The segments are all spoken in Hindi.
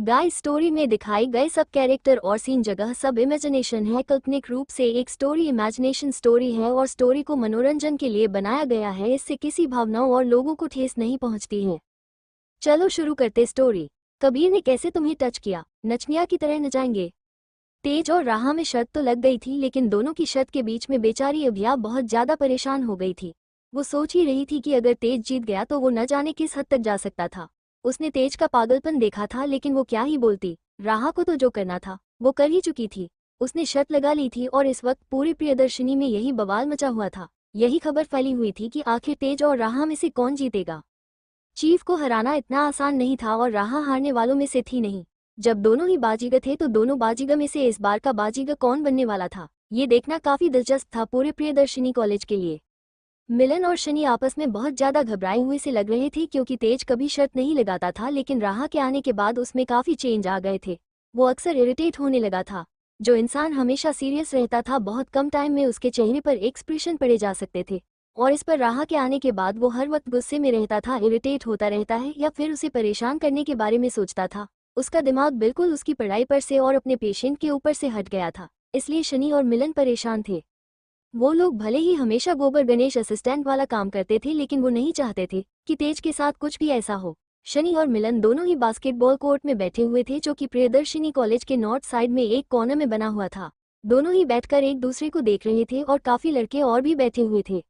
गाइस, स्टोरी में दिखाए गए सब कैरेक्टर और सीन जगह सब इमेजिनेशन है। काल्पनिक रूप से एक स्टोरी इमेजिनेशन स्टोरी है और स्टोरी को मनोरंजन के लिए बनाया गया है। इससे किसी भावनाओं और लोगों को ठेस नहीं पहुंचती है। चलो शुरू करते स्टोरी। कबीर ने कैसे तुम्हें टच किया? नचनिया की तरह नचाएंगे। तेज और राहा में शर्त तो लग गई थी, लेकिन दोनों की शर्त के बीच में बेचारी अभिया बहुत ज्यादा परेशान हो गई थी। वो सोच ही रही थी कि अगर तेज जीत गया तो वो न जाने किस हद तक जा सकता था। उसने तेज का पागलपन देखा था, लेकिन वो क्या ही बोलती। राहा को तो जो करना था वो कर ही चुकी थी। उसने शर्त लगा ली थी और इस वक्त पूरी प्रियदर्शनी में यही बवाल मचा हुआ था। यही खबर फैली हुई थी कि आखिर तेज और राहा में से कौन जीतेगा। चीफ को हराना इतना आसान नहीं था और राहा हारने वालों में से थी नहीं। जब दोनों ही बाजीगर थे तो दोनों बाजीगर में से इस बार का बाजीगर कौन बनने वाला था, ये देखना काफी दिलचस्प था पूरे प्रियदर्शनी कॉलेज के लिए। मिलन और शनि आपस में बहुत ज्यादा घबराए हुए से लग रहे थे, क्योंकि तेज कभी शर्त नहीं लगाता था, लेकिन राहा के आने के बाद उसमें काफी चेंज आ गए थे। वो अक्सर इरिटेट होने लगा था। जो इंसान हमेशा सीरियस रहता था, बहुत कम टाइम में उसके चेहरे पर एक्सप्रेशन पड़े जा सकते थे। और इस पर राहा के आने के बाद वो हर वक्त गुस्से में रहता था, इरिटेट होता रहता है या फिर उसे परेशान करने के बारे में सोचता था। उसका दिमाग बिल्कुल उसकी पढ़ाई पर से और अपने पेशेंट के ऊपर से हट गया था। इसलिए शनि और मिलन परेशान थे। वो लोग भले ही हमेशा गोबर गणेश असिस्टेंट वाला काम करते थे, लेकिन वो नहीं चाहते थे कि तेज के साथ कुछ भी ऐसा हो। शनि और मिलन दोनों ही बास्केटबॉल कोर्ट में बैठे हुए थे, जो कि प्रियदर्शिनी कॉलेज के नॉर्थ साइड में एक कॉर्नर में बना हुआ था। दोनों ही बैठकर एक दूसरे को देख रहे थे और काफी लड़के और भी बैठे हुए थे।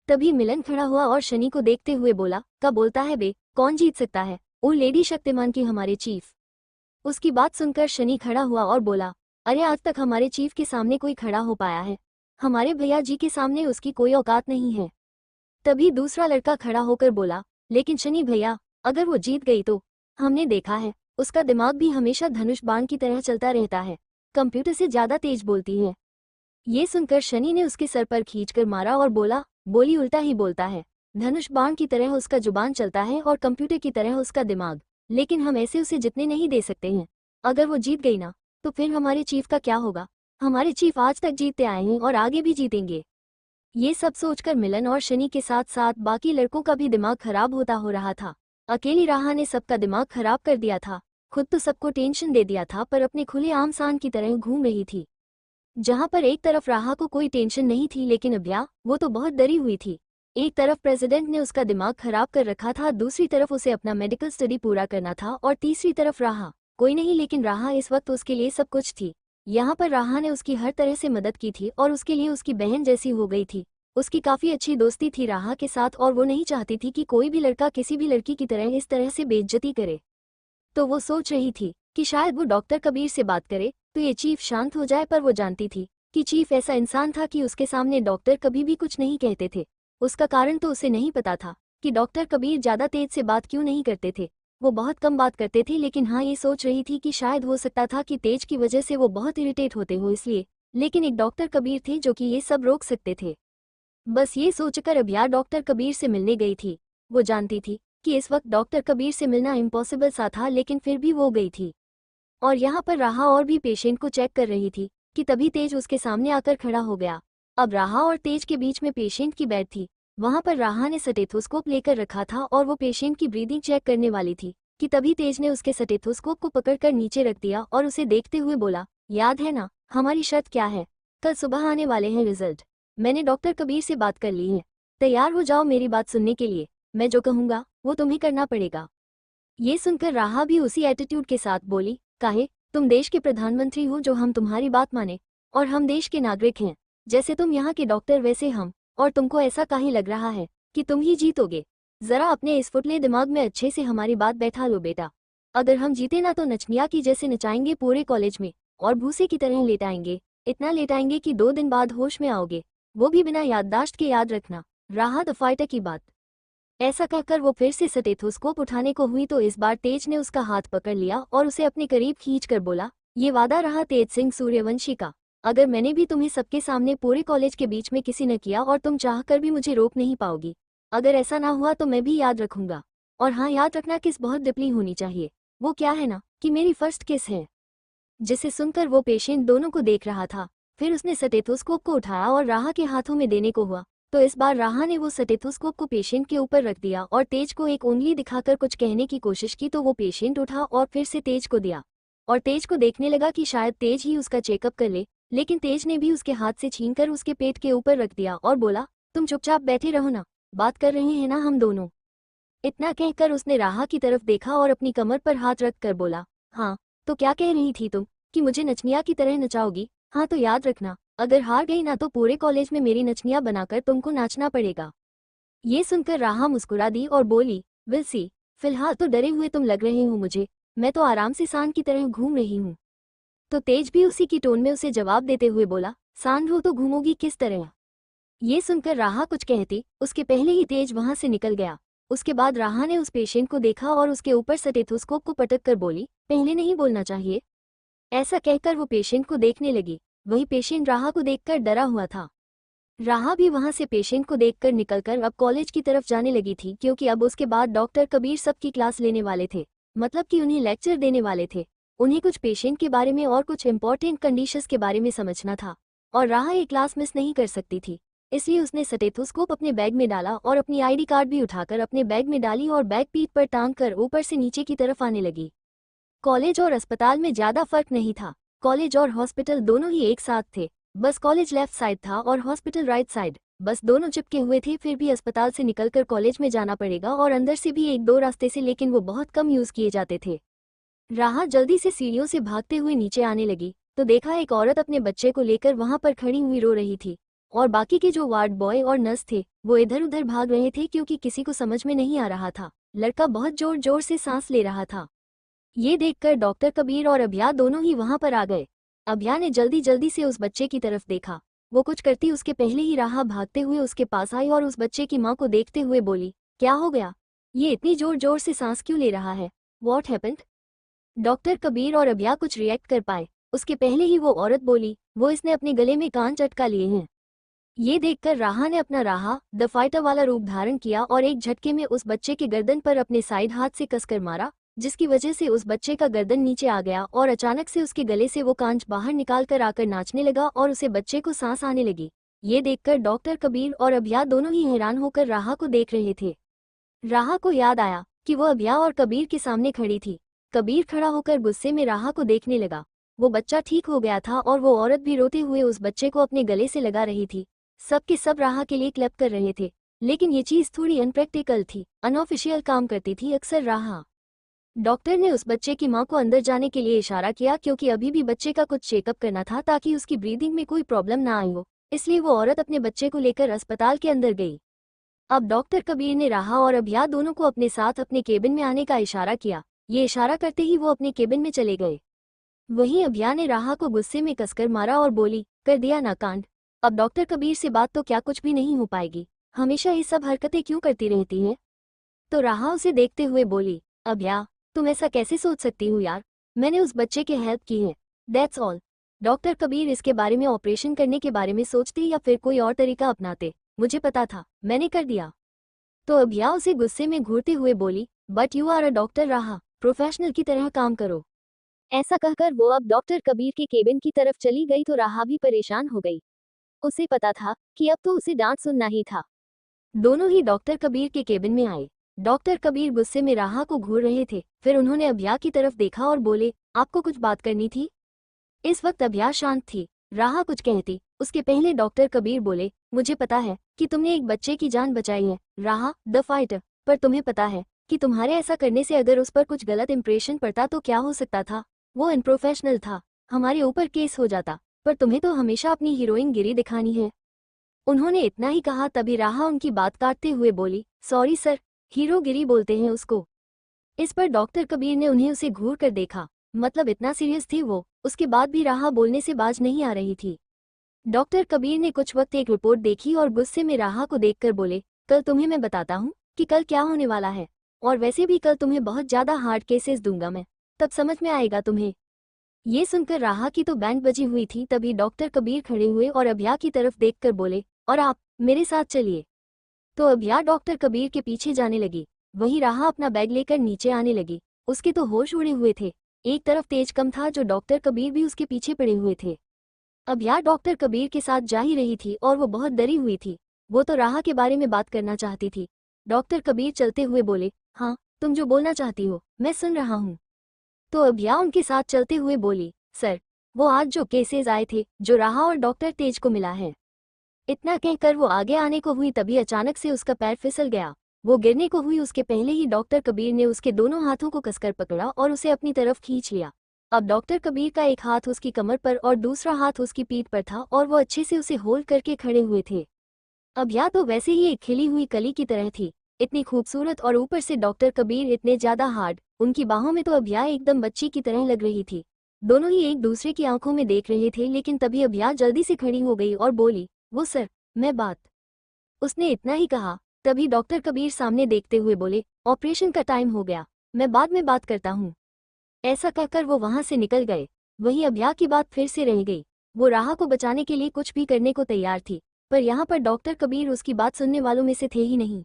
तभी मिलन खड़ा हुआ और शनि को देखते हुए बोला, क्या बोलता है बे, कौन जीत सकता है? ओ लेडी शक्तिमान की हमारे चीफ। उसकी बात सुनकर शनि खड़ा हुआ और बोला, अरे आज तक हमारे चीफ के सामने कोई खड़ा हो पाया है? हमारे भैया जी के सामने उसकी कोई औकात नहीं है। तभी दूसरा लड़का खड़ा होकर बोला, लेकिन शनि भैया, अगर वो जीत गई तो? हमने देखा है, उसका दिमाग भी हमेशा धनुष बाण की तरह चलता रहता है, कंप्यूटर से ज्यादा तेज बोलती है। ये सुनकर शनि ने उसके सर पर खींचकर मारा और बोला, बोली उल्टा ही बोलता है। धनुष बाण की तरह उसका जुबान चलता है और कंप्यूटर की तरह उसका दिमाग, लेकिन हम ऐसे उसे जितने नहीं दे सकते हैं। अगर वो जीत गई ना, तो फिर हमारे चीफ का क्या होगा? हमारे चीफ आज तक जीतते आए हैं और आगे भी जीतेंगे। ये सब सोचकर मिलन और शनि के साथ साथ बाकी लड़कों का भी दिमाग खराब होता हो रहा था। अकेली राहा ने सबका दिमाग खराब कर दिया था। खुद तो सबको टेंशन दे दिया था, पर अपने खुले आम सांड की तरह घूम रही थी। जहां पर एक तरफ राहा को कोई टेंशन नहीं थी, लेकिन अभ्या, वो तो बहुत डरी हुई थी। एक तरफ प्रेसिडेंट ने उसका दिमाग खराब कर रखा था, दूसरी तरफ उसे अपना मेडिकल स्टडी पूरा करना था, और तीसरी तरफ राहा कोई नहीं, लेकिन राहा इस वक्त उसके लिए सब कुछ थी। यहाँ पर राहा ने उसकी हर तरह से मदद की थी और उसके लिए उसकी बहन जैसी हो गई थी। उसकी काफी अच्छी दोस्ती थी राहा के साथ, और वो नहीं चाहती थी कि कोई भी लड़का किसी भी लड़की की तरह इस तरह से बेइज्जती करे। तो वो सोच रही थी कि शायद वो डॉक्टर कबीर से बात करे तो ये चीफ शांत हो जाए, पर वो जानती थी कि चीफ ऐसा इंसान था कि उसके सामने डॉक्टर कभी भी कुछ नहीं कहते थे। उसका कारण तो उसे नहीं पता था कि डॉक्टर कबीर ज्यादा तेज से बात क्यों नहीं करते थे। वो बहुत कम बात करते थे, लेकिन हाँ, ये सोच रही थी कि शायद हो सकता था कि तेज की वजह से वो बहुत इरिटेट होते हो इसलिए। लेकिन एक डॉक्टर कबीर थे जो कि ये सब रोक सकते थे। बस ये सोचकर अभिया डॉक्टर कबीर से मिलने गई थी। वो जानती थी कि इस वक्त डॉक्टर कबीर से मिलना इम्पॉसिबल सा था, लेकिन फिर भी वो गई थी। और यहाँ पर राहा और भी पेशेंट को चेक कर रही थी कि तभी तेज उसके सामने आकर खड़ा हो गया। अब राहा और तेज के बीच में पेशेंट की बेड थी। वहां पर राहा ने स्टेथोस्कोप लेकर रखा था और वो पेशेंट की ब्रीदिंग चेक करने वाली थी कि तभी तेज ने उसके स्टेथोस्कोप को पकड़कर नीचे रख दिया और उसे देखते हुए बोला, याद है ना हमारी शर्त क्या है? कल सुबह आने वाले हैं रिजल्ट। मैंने डॉक्टर कबीर से बात कर ली है। तैयार हो जाओ मेरी बात सुनने के लिए। मैं जो कहूँगा वो तुम्हें करना पड़ेगा। ये सुनकर राहा भी उसी एटीट्यूड के साथ बोली, काहे? तुम देश के प्रधानमंत्री हो, जो हम तुम्हारी बात माने? और हम देश के नागरिक हैं। जैसे तुम यहाँ के डॉक्टर वैसे हम। और तुमको ऐसा काहे लग रहा है कि तुम ही जीतोगे? जरा अपने इस फुटले दिमाग में अच्छे से हमारी बात बैठा लो बेटा। अगर हम जीते ना तो नचनिया की जैसे नचाएंगे पूरे कॉलेज में, और भूसे की तरह लेटाएंगे। इतना लेटाएंगे कि 2 दिन बाद होश में आओगे, वो भी बिना याददाश्त के, याद रखना। राहा द फाइटर की बात। ऐसा कहकर वो फिर से स्टेथोस्कोप उठाने को हुई तो इस बार तेज ने उसका हाथ पकड़ लिया और उसे अपने करीब खींचकर बोला, ये वादा रहा तेज सिंह सूर्यवंशी का। अगर मैंने भी तुम्हें सबके सामने पूरे कॉलेज के बीच में किसी ने किया और तुम चाहकर भी मुझे रोक नहीं पाओगी। अगर ऐसा ना हुआ तो मैं भी याद रखूंगा। और हाँ, याद रखना किस बहुत डिपली होनी चाहिए। वो क्या है ना कि मेरी फर्स्ट किस है। जिसे सुनकर वो पेशेंट दोनों को देख रहा था। फिर उसने स्टेथोस्कोप को उठाया और राहा के हाथों में देने को हुआ। तो इस बार राहा ने वो स्टेथोस्कोप को पेशेंट के ऊपर रख दिया और तेज को एक उंगली दिखाकर कुछ कहने की कोशिश की तो वो पेशेंट उठा और फिर से तेज को दिया और तेज को देखने लगा कि शायद तेज ही उसका चेकअप कर ले, लेकिन तेज ने भी उसके हाथ से छीनकर उसके पेट के ऊपर रख दिया और बोला, तुम चुपचाप बैठे रहो ना, बात कर रहे हैं ना हम दोनों। इतना कहकर उसने राहा की तरफ देखा और अपनी कमर पर हाथ रख कर बोला, हाँ तो क्या कह रही थी तुम, कि मुझे नचनिया की तरह नचाओगी? हाँ तो याद रखना, अगर हार गई ना तो पूरे कॉलेज में मेरी नचनिया बनाकर तुमको नाचना पड़ेगा। ये सुनकर राहा मुस्कुरा दी और बोली, विल सी, फिलहाल तो डरे हुए तुम लग रहे हो मुझे, मैं तो आराम से सांड की तरह घूम रही हूँ। तो तेज भी उसी की टोन में उसे जवाब देते हुए बोला, सांड हो तो घूमोगी किस तरह? ये सुनकर राहा कुछ कहती उसके पहले ही तेज वहां से निकल गया। उसके बाद राहा ने उस पेशेंट को देखा और उसके ऊपर स्टेथोस्कोप को पटक कर बोली, पहले नहीं बोलना चाहिए। ऐसा कहकर वो पेशेंट को देखने लगी। वही पेशेंट राहा को देखकर डरा हुआ था। राहा भी वहां से पेशेंट को देखकर निकलकर अब कॉलेज की तरफ जाने लगी थी, क्योंकि अब उसके बाद डॉक्टर कबीर सबकी क्लास लेने वाले थे, मतलब कि उन्हें लेक्चर देने वाले थे। उन्हें कुछ पेशेंट के बारे में और कुछ इंपॉर्टेंट कंडीशंस के बारे में समझना था और राहा ये क्लास मिस नहीं कर सकती थी। इसलिए उसने स्टेथोस्कोप अपने बैग में डाला और अपनी आईडी कार्ड भी उठाकर अपने बैग में डाली और बैग पीठ पर टांग कर ऊपर से नीचे की तरफ आने लगी। कॉलेज और अस्पताल में ज्यादा फर्क नहीं था। कॉलेज और हॉस्पिटल दोनों ही एक साथ थे, बस कॉलेज लेफ्ट साइड था और हॉस्पिटल राइट साइड। बस दोनों चिपके हुए थे, फिर भी अस्पताल से निकलकर कॉलेज में जाना पड़ेगा और अंदर से भी एक दो रास्ते से, लेकिन वो बहुत कम यूज किए जाते थे। राहा जल्दी से सीढ़ियों से भागते हुए नीचे आने लगी तो देखा एक औरत अपने बच्चे को लेकर वहां पर खड़ी हुई रो रही थी और बाकी के जो वार्ड बॉय और नर्स थे वो इधर उधर भाग रहे थे, क्योंकि किसी को समझ में नहीं आ रहा था। लड़का बहुत जोर जोर से सांस ले रहा था। ये देखकर डॉक्टर कबीर और अभिया दोनों ही वहां पर आ गए। अभिया ने जल्दी जल्दी से उस बच्चे की तरफ देखा। वो कुछ करती उसके पहले ही राहा भागते हुए उसके पास आई और उस बच्चे की माँ को देखते हुए बोली, क्या हो गया? ये इतनी जोर जोर से सांस क्यों ले रहा है? What happened? डॉक्टर कबीर और अभिया कुछ रिएक्ट कर पाए उसके पहले ही वो औरत बोली, वो इसने अपने गले में कान चटका लिए हैं। ये देखकर राहा ने अपना राहा द फाइटर वाला रूप धारण किया और एक झटके में उस बच्चे के गर्दन पर अपने साइड हाथ से कसकर मारा, जिसकी वजह से उस बच्चे का गर्दन नीचे आ गया और अचानक से उसके गले से वो कांच बाहर निकाल कर आकर नाचने लगा और उसे बच्चे को सांस आने लगी। ये देखकर डॉक्टर कबीर और अभिया दोनों ही हैरान होकर राहा को देख रहे थे। राहा को याद आया कि वो अभिया और कबीर के सामने खड़ी थी। कबीर खड़ा होकर गुस्से में राहा को देखने लगा। वो बच्चा ठीक हो गया था और वो औरत भी रोते हुए उस बच्चे को अपने गले से लगा रही थी। सब के सब राहा के लिए क्लैप कर रहे थे, लेकिन ये चीज थोड़ी अनप्रैक्टिकल थी, अनऑफिशियल काम करती थी अक्सर राहा। डॉक्टर ने उस बच्चे की मां को अंदर जाने के लिए इशारा किया, क्योंकि अभी भी बच्चे का कुछ चेकअप करना था ताकि उसकी ब्रीदिंग में कोई प्रॉब्लम ना आई हो। इसलिए वो औरत अपने बच्चे को लेकर अस्पताल के अंदर गई। अब डॉक्टर कबीर ने राहा और अभिया दोनों को अपने साथ अपने केबिन में आने का इशारा किया। ये इशारा करते ही वो अपने केबिन में चले गए। वहीं अभिया ने राहा को गुस्से में कसकर मारा और बोली, कर दिया ना कांड, अब डॉक्टर कबीर से बात तो क्या कुछ भी नहीं हो पाएगी, हमेशा ये सब हरकतें क्यों करती रहती है? तो राहा उसे देखते हुए बोली, अभिया तुम ऐसा कैसे सोच सकती हो यार, मैंने उस बच्चे की हेल्प की है, दैट्स ऑल। डॉक्टर कबीर इसके बारे में ऑपरेशन करने के बारे में सोचते या फिर कोई और तरीका अपनाते, मुझे पता था, मैंने कर दिया। तो अभिया उसे गुस्से में घूरते हुए बोली, but you are a doctor Raha, professional की तरह काम करो। ऐसा कहकर वो अब डॉक्टर कबीर के केबिन की तरफ चली गई तो राहा भी परेशान हो गई। उसे पता था कि अब तो उसे डांट सुनना ही था। दोनों ही डॉक्टर कबीर के केबिन में आए। डॉक्टर कबीर गुस्से में राहा को घूर रहे थे, फिर उन्होंने अभिया की तरफ देखा और बोले, आपको कुछ बात करनी थी? इस वक्त अभिया शांत थी। राहा कुछ कहती उसके पहले डॉक्टर कबीर बोले, मुझे पता है कि तुमने एक बच्चे की जान बचाई है राहा द फाइटर, पर तुम्हें पता है कि तुम्हारे ऐसा करने से अगर उस पर कुछ गलत इंप्रेशन पड़ता तो क्या हो सकता था? वो अनप्रोफेशनल था, हमारे ऊपर केस हो जाता, पर तुम्हें तो हमेशा अपनी हीरोइन गिरी दिखानी है। उन्होंने इतना ही कहा तभी राहा उनकी बात काटते हुए बोली, सॉरी सर, हीरोगिरी बोलते हैं उसको। इस पर डॉक्टर कबीर ने उन्हें उसे घूर कर देखा, मतलब इतना सीरियस थी वो। उसके बाद भी राहा बोलने से बाज नहीं आ रही थी। डॉक्टर कबीर ने कुछ वक्त एक रिपोर्ट देखी और गुस्से में राहा को देखकर बोले, कल तुम्हें मैं बताता हूँ कि कल क्या होने वाला है, और वैसे भी कल तुम्हें बहुत ज्यादा हार्ड केसेस दूंगा मैं, तब समझ में आएगा तुम्हें। ये सुनकर राहा की तो बैंड बजी हुई थी। तभी डॉक्टर कबीर खड़े हुए और अभिया की तरफ देखकर बोले, और आप मेरे साथ चलिए। तो अभिया डॉक्टर कबीर के पीछे जाने लगी। वहीं राहा अपना बैग लेकर नीचे आने लगी। उसके तो होश उड़े हुए थे। एक तरफ तेज कम था जो डॉक्टर कबीर भी उसके पीछे पड़े हुए थे। अभिया डॉक्टर कबीर के साथ जा ही रही थी और वो बहुत डरी हुई थी। वो तो राहा के बारे में बात करना चाहती थी। डॉक्टर कबीर चलते हुए बोले, हाँ तुम जो बोलना चाहती हो मैं सुन रहा हूँ। तो अभिया उनके साथ चलते हुए बोली, सर वो आज जो केसेस आए थे जो राहा और डॉक्टर तेज को मिला है। इतना कहकर वो आगे आने को हुई तभी अचानक से उसका पैर फिसल गया। वो गिरने को हुई उसके पहले ही डॉक्टर कबीर ने उसके दोनों हाथों को कसकर पकड़ा और उसे अपनी तरफ खींच लिया। अब डॉक्टर कबीर का एक हाथ उसकी कमर पर और दूसरा हाथ उसकी पीठ पर था और वो अच्छे से उसे होल्ड करके खड़े हुए थे। अब या तो वैसे ही एक खिली हुई कली की तरह थी, इतनी खूबसूरत, और ऊपर से डॉक्टर कबीर इतने ज्यादा हार्ड। उनकी बाहों में तो अभिया एकदम बच्ची की तरह लग रही थी। दोनों ही एक दूसरे की आंखों में देख रहे थे, लेकिन तभी अभिया जल्दी से खड़ी हो गई और बोली, वो सर मैं बात। उसने इतना ही कहा तभी डॉक्टर कबीर सामने देखते हुए बोले, ऑपरेशन का टाइम हो गया, मैं बाद में बात करता हूँ। ऐसा कहकर वो वहां से निकल गए। वहीं अभिया की बात फिर से रह गई। वो राहा को बचाने के लिए कुछ भी करने को तैयार थी, पर यहाँ पर डॉक्टर कबीर उसकी बात सुनने वालों में से थे ही नहीं।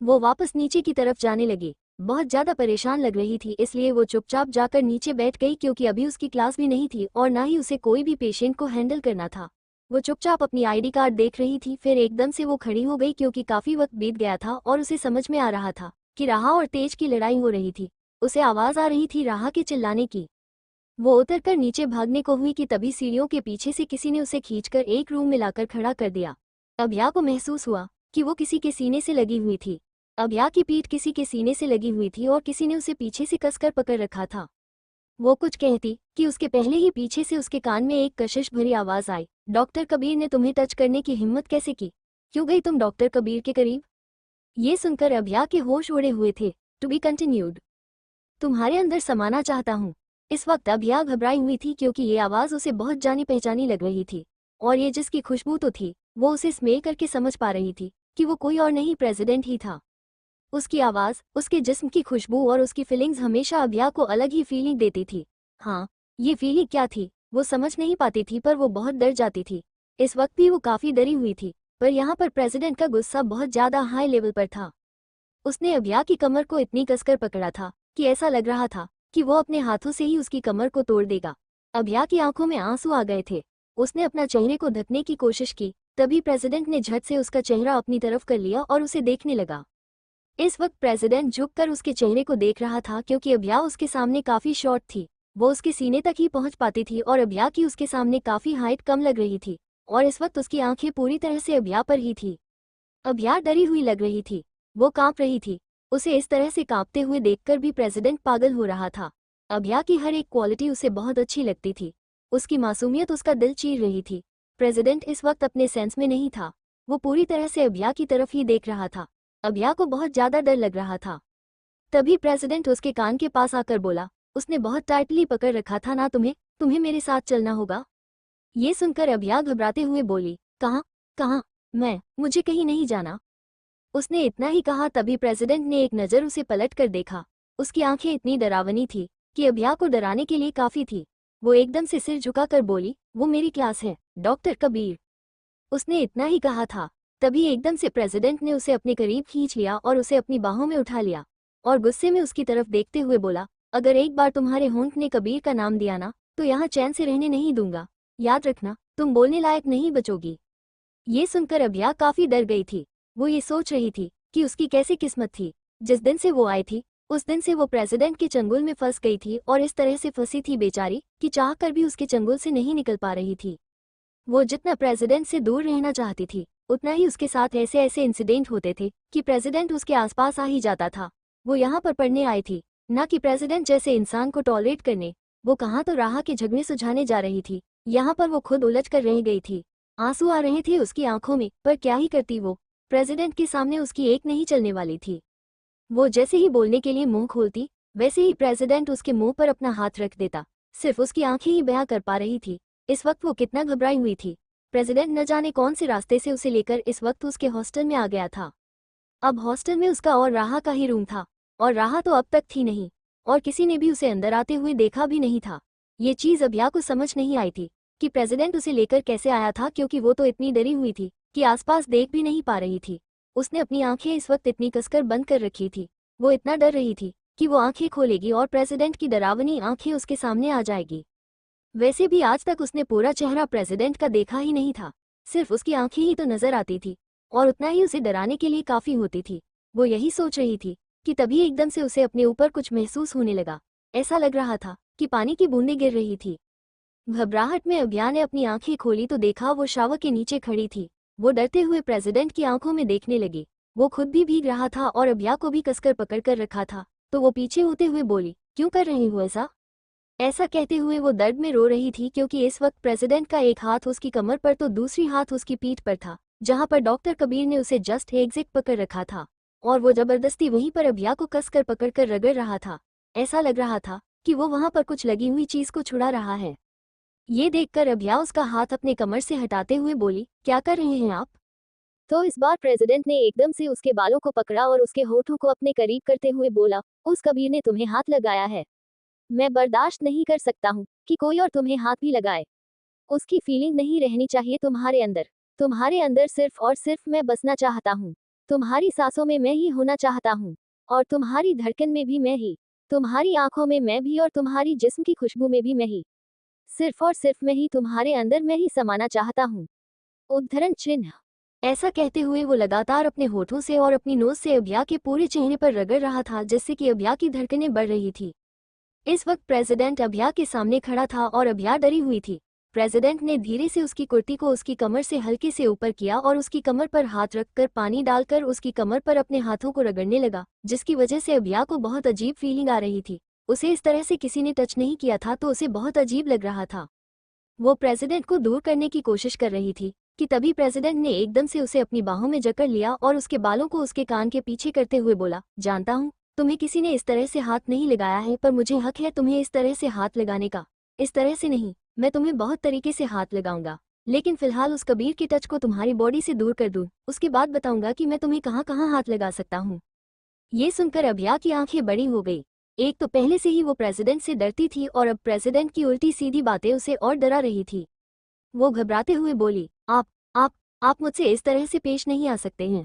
वो वापस नीचे की तरफ जाने लगी। बहुत ज्यादा परेशान लग रही थी, इसलिए वो चुपचाप जाकर नीचे बैठ गई, क्योंकि अभी उसकी क्लास भी नहीं थी और ना ही उसे कोई भी पेशेंट को हैंडल करना था। वो चुपचाप अपनी आईडी कार्ड देख रही थी, फिर एकदम से वो खड़ी हो गई, क्योंकि काफी वक्त बीत गया था और उसे समझ में आ रहा था कि राहा और तेज की लड़ाई हो रही थी। उसे आवाज आ रही थी राहा के चिल्लाने की। वो उतरकर नीचे भागने को हुई कि तभी सीढ़ियों के पीछे से किसी ने उसे खींचकर एक रूम में लाकर खड़ा कर दिया। अभिया को महसूस हुआ कि वो किसी के सीने से लगी हुई थी। अभिया की पीठ किसी के सीने से लगी हुई थी और किसी ने उसे पीछे से कसकर पकड़ रखा था। वो कुछ कहती कि उसके पहले ही पीछे से उसके कान में एक कशिश भरी आवाज आई, डॉक्टर कबीर ने तुम्हें टच करने की हिम्मत कैसे की? क्यों गई तुम डॉक्टर कबीर के करीब? ये सुनकर अभिया के होश उड़े हुए थे। To be continued. तुम्हारे अंदर समाना चाहता हूँ। इस वक्त अभिया घबराई हुई थी, क्योंकि ये आवाज उसे बहुत जानी पहचानी लग रही थी, और ये जिसकी खुशबू तो थी, वो उसे स्मेल करके समझ पा रही थी कि वो कोई और नहीं, प्रेसिडेंट ही था। उसकी आवाज, उसके जिस्म की खुशबू और उसकी फीलिंग्स हमेशा अभिया को अलग ही फीलिंग देती थी। हाँ, ये फीलिंग क्या थी वो समझ नहीं पाती थी, पर वो बहुत डर जाती थी। इस वक्त भी वो काफी डरी हुई थी, पर यहाँ पर प्रेसिडेंट का गुस्सा बहुत ज्यादा हाई लेवल पर था। उसने अभिया की कमर को इतनी कसकर पकड़ा था कि ऐसा लग रहा था कि वो अपने हाथों से ही उसकी कमर को तोड़ देगा। अभिया की आंखों में आंसू आ गए थे। उसने अपना चेहरे को ढकने की कोशिश की, तभी प्रेसिडेंट ने झट से उसका चेहरा अपनी तरफ कर लिया और उसे देखने लगा। इस वक्त प्रेसिडेंट झुककर उसके चेहरे को देख रहा था, क्योंकि अभिया उसके सामने काफी शॉर्ट थी। वो उसके सीने तक ही पहुंच पाती थी और अभिया की उसके सामने काफी हाइट कम लग रही थी, और इस वक्त उसकी आंखें पूरी तरह से अभिया पर ही थी। अभिया डरी हुई लग रही थी, वो कांप रही थी। उसे इस तरह से कांपते हुए देखकर भी प्रेसिडेंट पागल हो रहा था। अभिया की हर एक क्वालिटी उसे बहुत अच्छी लगती थी। उसकी मासूमियत उसका दिल चीर रही थी। प्रेसिडेंट इस वक्त अपने सेंस में नहीं था। वो पूरी तरह से अभिया की तरफ ही देख रहा था। अभिया को बहुत ज्यादा डर लग रहा था। तभी प्रेसिडेंट उसके कान के पास आकर बोला, उसने बहुत टाइटली पकड़ रखा था ना तुम्हें? तुम्हें मेरे साथ चलना होगा। ये सुनकर अभिया घबराते हुए बोली, कहाँ कहाँ? मुझे कहीं नहीं जाना। उसने इतना ही कहा तभी प्रेसिडेंट ने एक नज़र उसे पलट कर देखा। उसकी आंखें इतनी डरावनी थी कि अभिया को डराने के लिए काफी थी। वो एकदम से सिर झुकाकर बोली, वो मेरी क्लास है, डॉक्टर कबीर। उसने इतना ही कहा था तभी एकदम से प्रेसिडेंट ने उसे अपने करीब खींच लिया और उसे अपनी बाहों में उठा लिया, और गुस्से में उसकी तरफ देखते हुए बोला, अगर एक बार तुम्हारे होंठ ने कबीर का नाम दिया ना, तो यहाँ चैन से रहने नहीं दूंगा। याद रखना, तुम बोलने लायक नहीं बचोगी। ये सुनकर अभिया काफी डर गई थी। वो ये सोच रही थी कि उसकी कैसी किस्मत थी। जिस दिन से वो आई थी उस दिन से वो प्रेसिडेंट के चंगुल में फंस गई थी, और इस तरह से फंसी थी बेचारी कि चाह कर भी उसके चंगुल से नहीं निकल पा रही थी। वो जितना प्रेसिडेंट से दूर रहना चाहती थी, उतना ही उसके साथ ऐसे ऐसे इंसिडेंट होते थे कि प्रेसिडेंट उसके आसपास आ ही जाता था। वो यहाँ पर पढ़ने आई थी, ना कि प्रेसिडेंट जैसे इंसान को टॉलरेट करने। वो कहाँ तो राह के झगड़े सुझाने जा रही थी, यहाँ पर वो खुद उलझ कर रह गई थी। आंसू आ रहे थे उसकी आंखों में, पर क्या ही करती वो। प्रेसिडेंट के सामने उसकी एक नहीं चलने वाली थी। वो जैसे ही बोलने के लिए मुंह खोलती, वैसे ही प्रेसिडेंट उसके मुंह पर अपना हाथ रख देता। सिर्फ उसकी आंखें ही बयां कर पा रही थी इस वक्त वो कितना घबराई हुई थी। प्रेसिडेंट न जाने कौन से रास्ते से उसे लेकर इस वक्त उसके हॉस्टल में आ गया था। अब हॉस्टल में उसका और राहा का ही रूम था, और राहा तो अब तक थी नहीं, और किसी ने भी उसे अंदर आते हुए देखा भी नहीं था। ये चीज अभिया को समझ नहीं आई थी कि प्रेसिडेंट उसे लेकर कैसे आया था, क्योंकि वो तो इतनी डरी हुई थी कि आसपास देख भी नहीं पा रही थी। उसने अपनी आंखें इस वक्त इतनी कसकर बंद कर रखी थी। वो इतना डर रही थी कि वो आंखें खोलेगी और प्रेसिडेंट की डरावनी आंखें उसके सामने आ जाएगी। वैसे भी आज तक उसने पूरा चेहरा प्रेसिडेंट का देखा ही नहीं था, सिर्फ उसकी आंखें ही तो नजर आती थी। और उतना ही उसे डराने के लिए काफ़ी होती थी। वो यही सोच रही थी कि तभी एकदम से उसे अपने ऊपर कुछ महसूस होने लगा। ऐसा लग रहा था कि पानी की बूंदें गिर रही थी। घबराहट में अभ्या ने अपनी आंखें खोली तो देखा वो शावर के नीचे खड़ी थी। वो डरते हुए प्रेसिडेंट की आंखों में देखने लगी। वो खुद भी भीग रहा था और अभ्या को भी कसकर पकड़ कर रखा था। तो वो पीछे होते हुए बोली, क्यों कर रही हो ऐसा? ऐसा कहते हुए वो दर्द में रो रही थी क्योंकि इस वक्त प्रेसिडेंट का एक हाथ उसकी कमर पर तो दूसरी हाथ उसकी पीठ पर था, जहां पर डॉक्टर कबीर ने उसे जस्ट एग्जिट पकड़ रखा था। और वो जबरदस्ती वहीं पर अभ्या को कसकर पकड़कर रगड़ रहा था। ऐसा लग रहा था कि वो वहां पर कुछ लगी हुई चीज को छुड़ा रहा है। ये देखकर अभ्या उसका हाथ अपने कमर से हटाते हुए बोली, क्या कर रहे हैं आप? तो इस बार प्रेसिडेंट ने एकदम से उसके बालों को पकड़ा और उसके होठों को अपने करीब करते हुए बोला, उस कबीर ने तुम्हें हाथ लगाया है। मैं बर्दाश्त नहीं कर सकता हूँ कि कोई और तुम्हें हाथ भी लगाए। उसकी फीलिंग नहीं रहनी चाहिए तुम्हारे अंदर। तुम्हारे अंदर सिर्फ और सिर्फ मैं बसना चाहता हूँ। तुम्हारी सांसों में मैं ही होना चाहता हूँ। और तुम्हारी धड़कन में भी मैं ही। तुम्हारी आंखों में मैं भी और तुम्हारी जिस्म की खुशबू में भी मैं ही। सिर्फ और सिर्फ मैं ही तुम्हारे अंदर मैं ही समाना चाहता हूँ। उद्धरण चिन्ह। ऐसा कहते हुए वो लगातार अपने होठों से और अपनी नोज से अभ्या के पूरे चेहरे पर रगड़ रहा था, जिससे कि अभ्या की धड़कनें बढ़ रही थी। इस वक्त प्रेसिडेंट अभ्या के सामने खड़ा था और अभ्या डरी हुई थी। प्रेसिडेंट ने धीरे से उसकी कुर्ती को उसकी कमर से हल्के से ऊपर किया और उसकी कमर पर हाथ रखकर पानी डालकर उसकी कमर पर अपने हाथों को रगड़ने लगा, जिसकी वजह से अभ्या को बहुत अजीब फीलिंग आ रही थी। उसे इस तरह से किसी ने टच नहीं किया था तो उसे बहुत अजीब लग रहा था। वो प्रेसिडेंट को दूर करने की कोशिश कर रही थी कि तभी प्रेसिडेंट ने एकदम से उसे अपनी बाहों में जकड़ लिया और उसके बालों को उसके कान के पीछे करते हुए बोला, जानता हूँ तुम्हें किसी ने इस तरह से हाथ नहीं लगाया है, पर मुझे हक है तुम्हें इस तरह से हाथ लगाने का। इस तरह से नहीं, मैं तुम्हें बहुत तरीके से हाथ लगाऊंगा, लेकिन फिलहाल उस कबीर के टच को तुम्हारी बॉडी से दूर कर दूं, उसके बाद बताऊंगा कि मैं तुम्हें कहाँ कहाँ हाथ लगा सकता हूँ। ये सुनकर अभ्या की आंखें बड़ी हो गई। एक तो पहले से ही वो प्रेसिडेंट से डरती थी और अब प्रेसिडेंट की उल्टी सीधी बातें उसे और डरा रही थी। वो घबराते हुए बोली, आप आप मुझसे इस तरह से पेश नहीं आ सकते हैं।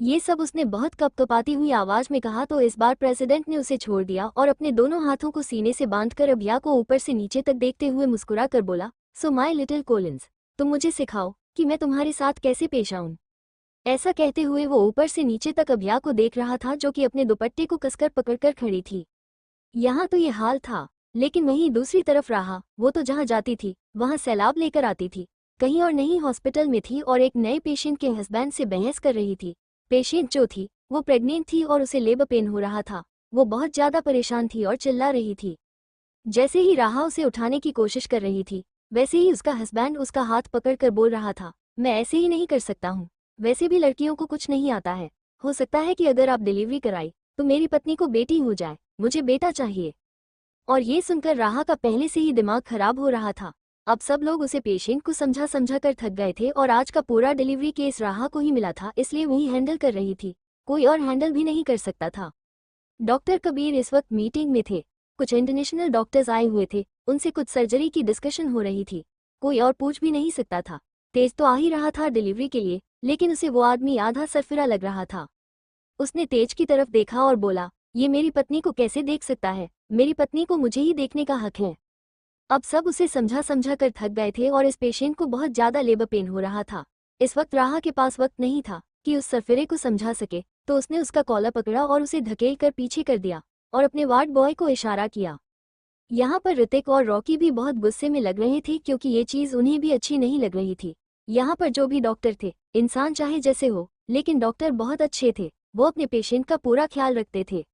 ये सब उसने बहुत कपकपाती हुई आवाज में कहा तो इस बार प्रेसिडेंट ने उसे छोड़ दिया और अपने दोनों हाथों को सीने से बांधकर अभ्या को ऊपर से नीचे तक देखते हुए मुस्कुरा कर बोला, सो माई लिटिल कोलिंस, तुम मुझे सिखाओ कि मैं तुम्हारे साथ कैसे पेश आऊं। ऐसा कहते हुए वो ऊपर से नीचे तक अभ्या को देख रहा था, जो कि अपने दुपट्टे को कसकर पकड़कर खड़ी थी। यहाँ तो ये हाल था, लेकिन वहीं दूसरी तरफ रहा, वो तो जहाँ जाती थी वहाँ सैलाब लेकर आती थी, कहीं और नहीं हॉस्पिटल में थी और एक नए पेशेंट के हस्बैंड से बहस कर रही थी। पेशेंट जो थी वो प्रेग्नेंट थी और उसे लेबर पेन हो रहा था। वो बहुत ज्यादा परेशान थी और चिल्ला रही थी। जैसे ही राहा उसे उठाने की कोशिश कर रही थी, वैसे ही उसका हस्बैंड उसका हाथ पकड़कर बोल रहा था, मैं ऐसे ही नहीं कर सकता हूँ, वैसे भी लड़कियों को कुछ नहीं आता है। हो सकता है कि अगर आप डिलीवरी कराई तो मेरी पत्नी को बेटी हो जाए, मुझे बेटा चाहिए। और ये सुनकर राहा का पहले से ही दिमाग खराब हो रहा था। अब सब लोग उसे पेशेंट को समझा समझा कर थक गए थे और आज का पूरा डिलीवरी केस राहा को ही मिला था, इसलिए वही हैंडल कर रही थी। कोई और हैंडल भी नहीं कर सकता था। डॉक्टर कबीर इस वक्त मीटिंग में थे। कुछ इंटरनेशनल डॉक्टर्स आए हुए थे, उनसे कुछ सर्जरी की डिस्कशन हो रही थी। कोई और पूछ भी नहीं सकता था। तेज तो आ ही रहा था डिलीवरी के लिए, लेकिन उसे वो आदमी आधा सरफिरा लग रहा था। उसने तेज की तरफ देखा और बोला, ये मेरी पत्नी को कैसे देख सकता है? मेरी पत्नी को मुझे ही देखने का हक है। अब सब उसे समझा समझा कर थक गए थे और इस पेशेंट को बहुत ज्यादा लेबर पेन हो रहा था। इस वक्त राहा के पास वक्त नहीं था कि उस सरफिरे को समझा सके, तो उसने उसका कॉलर पकड़ा और उसे धकेल कर पीछे कर दिया और अपने वार्ड बॉय को इशारा किया। यहाँ पर ऋतिक और रॉकी भी बहुत गुस्से में लग रहे थे, क्योंकि ये चीज उन्हें भी अच्छी नहीं लग रही थी। यहाँ पर जो भी डॉक्टर थे, इंसान चाहे जैसे हो, लेकिन डॉक्टर बहुत अच्छे थे। वो अपने पेशेंट का पूरा ख्याल रखते थे।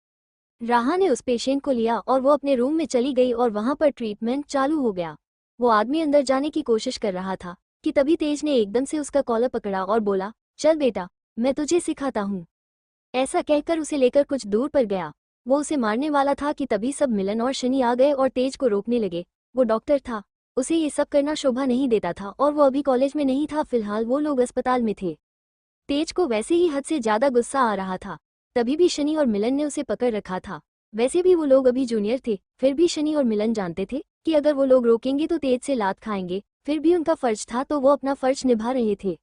राहा ने उस पेशेंट को लिया और वो अपने रूम में चली गई और वहां पर ट्रीटमेंट चालू हो गया। वो आदमी अंदर जाने की कोशिश कर रहा था कि तभी तेज ने एकदम से उसका कॉलर पकड़ा और बोला, चल बेटा, मैं तुझे सिखाता हूँ। ऐसा कहकर उसे लेकर कुछ दूर पर गया। वो उसे मारने वाला था कि तभी सब मिलन और शनि आ गए और तेज को रोकने लगे। वो डॉक्टर था, उसे ये सब करना शोभा नहीं देता था और वो अभी कॉलेज में नहीं था, फिलहाल वो लोग अस्पताल में थे। तेज को वैसे ही हद से ज्यादा गुस्सा आ रहा था। तभी भी शनि और मिलन ने उसे पकड़ रखा था। वैसे भी वो लोग अभी जूनियर थे, फिर भी शनि और मिलन जानते थे कि अगर वो लोग रोकेंगे तो तेज से लात खाएंगे। फिर भी उनका फर्ज था तो वो अपना फर्ज निभा रहे थे।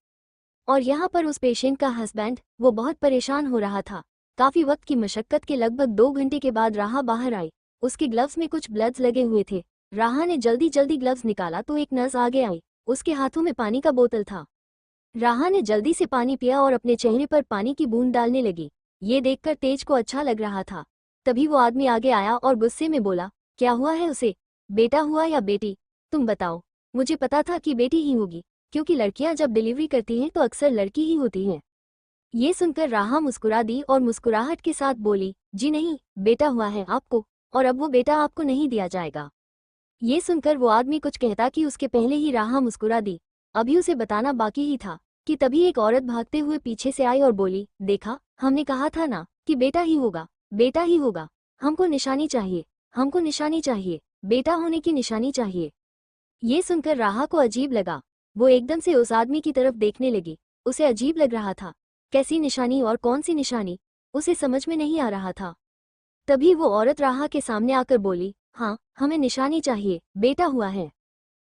और यहाँ पर उस पेशेंट का हस्बैंड, वो बहुत परेशान हो रहा था। काफी वक्त की मशक्कत के लगभग 2 घंटे के बाद राहा बाहर आई। उसके ग्लव्स में कुछ ब्लड्स लगे हुए थे। राहा ने जल्दी जल्दी ग्लव्स निकाला तो एक नर्स आगे आई। उसके हाथों में पानी का बोतल था। राहा ने जल्दी से पानी पिया और अपने चेहरे पर पानी की बूंद डालने लगी। ये देखकर तेज को अच्छा लग रहा था। तभी वो आदमी आगे आया और गुस्से में बोला, क्या हुआ है उसे? बेटा हुआ या बेटी? तुम बताओ। मुझे पता था कि बेटी ही होगी, क्योंकि लड़कियां जब डिलीवरी करती हैं तो अक्सर लड़की ही होती हैं। ये सुनकर राहा मुस्कुरा दी और मुस्कुराहट के साथ बोली, जी नहीं, बेटा हुआ है आपको, और अब वो बेटा आपको नहीं दिया जाएगा। ये सुनकर वो आदमी कुछ कहता कि उसके पहले ही राहा मुस्कुरा दी। अभी उसे बताना बाकी ही था कि तभी एक औरत भागते हुए पीछे से आई और बोली, देखा, हमने कहा था ना कि बेटा ही होगा, बेटा ही होगा। हमको निशानी चाहिए, हमको निशानी चाहिए, बेटा होने की निशानी चाहिए। ये सुनकर राहा को अजीब लगा। वो एकदम से उस आदमी की तरफ देखने लगी। उसे अजीब लग रहा था। कैसी निशानी और कौन सी निशानी, उसे समझ में नहीं आ रहा था। तभी वो औरत राहा के सामने आकर बोली, हाँ, हमें निशानी चाहिए, बेटा हुआ है।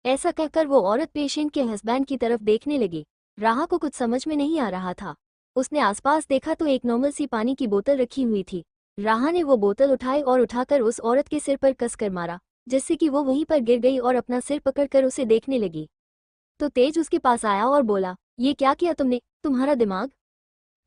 ऐसा कहकर वो औरत पेशेंट के हस्बैंड की तरफ देखने लगी। राहा को कुछ समझ में नहीं आ रहा था। उसने आसपास देखा तो एक नॉर्मल सी पानी की बोतल रखी हुई थी। राहा ने वो बोतल उठाई और उठाकर उस औरत के सिर पर कसकर मारा, जिससे कि वो वहीं पर गिर गई और अपना सिर पकड़कर उसे देखने लगी। तो तेज उसके पास आया और बोला, ये क्या किया तुमने, तुम्हारा दिमाग?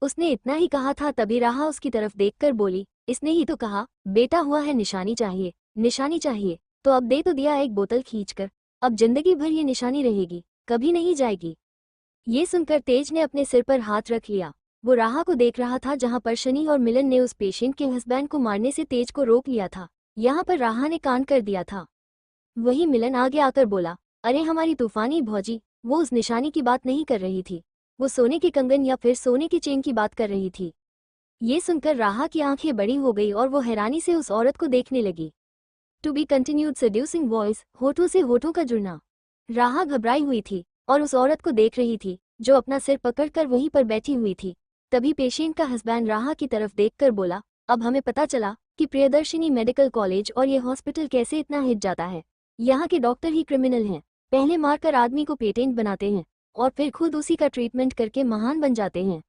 उसने इतना ही कहा था तभी राहा उसकी तरफ देखकर बोली, इसने ही तो कहा, बेटा हुआ है, निशानी चाहिए, निशानी चाहिए, तो अब दे तो दिया एक बोतल खींचकर। अब जिंदगी भर ये निशानी रहेगी, कभी नहीं जाएगी। ये सुनकर तेज ने अपने सिर पर हाथ रख लिया। वो राहा को देख रहा था जहां पर शनि और मिलन ने उस पेशेंट के हस्बैंड को मारने से तेज को रोक लिया था। यहाँ पर राहा ने कान कर दिया था। वही मिलन आगे आकर बोला, अरे हमारी तूफानी भौजी, वो उस निशानी की बात नहीं कर रही थी, वो सोने के कंगन या फिर सोने की चेन की बात कर रही थी। ये सुनकर राहा की आंखें बड़ी हो गई और वो हैरानी से उस औरत को देखने लगी। To be continued seducing voice, होठों से होठों का जुड़ना। राहा घबराई हुई थी और उस औरत को देख रही थी जो अपना सिर पकड़कर वहीं पर बैठी हुई थी। तभी पेशेंट का हस्बैंड राहा की तरफ देखकर बोला, अब हमें पता चला कि प्रियदर्शिनी मेडिकल कॉलेज और ये हॉस्पिटल कैसे इतना हिट जाता है। यहाँ के डॉक्टर ही क्रिमिनल हैं, पहले मारकर आदमी को पेटेंट बनाते हैं और फिर खुद उसी का ट्रीटमेंट करके महान बन जाते हैं।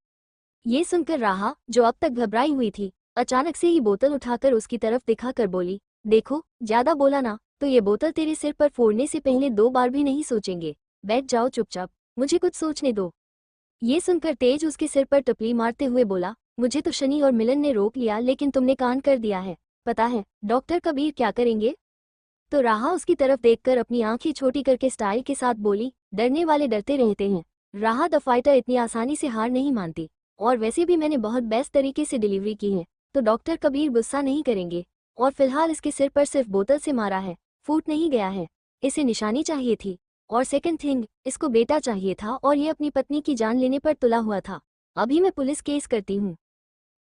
ये सुनकर राहा, जो अब तक घबराई हुई थी, अचानक से ही बोतल उठाकर उसकी तरफ दिखाकर बोली, देखो, ज्यादा बोला ना तो ये बोतल तेरे सिर पर फोड़ने से पहले 2 बार भी नहीं सोचेंगे। बैठ जाओ चुपचाप, मुझे कुछ सोचने दो। ये सुनकर तेज उसके सिर पर टपली मारते हुए बोला, मुझे तो शनि और मिलन ने रोक लिया, लेकिन तुमने कान कर दिया है। पता है डॉक्टर कबीर क्या करेंगे? तो राहा उसकी तरफ देखकर अपनी आंखें छोटी करके स्टाइल के साथ बोली, डरने वाले डरते रहते हैं। राहा द फाइटर इतनी आसानी से हार नहीं मानती, और वैसे भी मैंने बहुत बेस्ट तरीके से डिलीवरी की है, तो डॉक्टर कबीर गुस्सा नहीं करेंगे। और फिलहाल इसके सिर पर सिर्फ बोतल से मारा है, फूट नहीं गया है। इसे निशानी चाहिए थी, और सेकंड थिंग, इसको बेटा चाहिए था और ये अपनी पत्नी की जान लेने पर तुला हुआ था। अभी मैं पुलिस केस करती हूँ।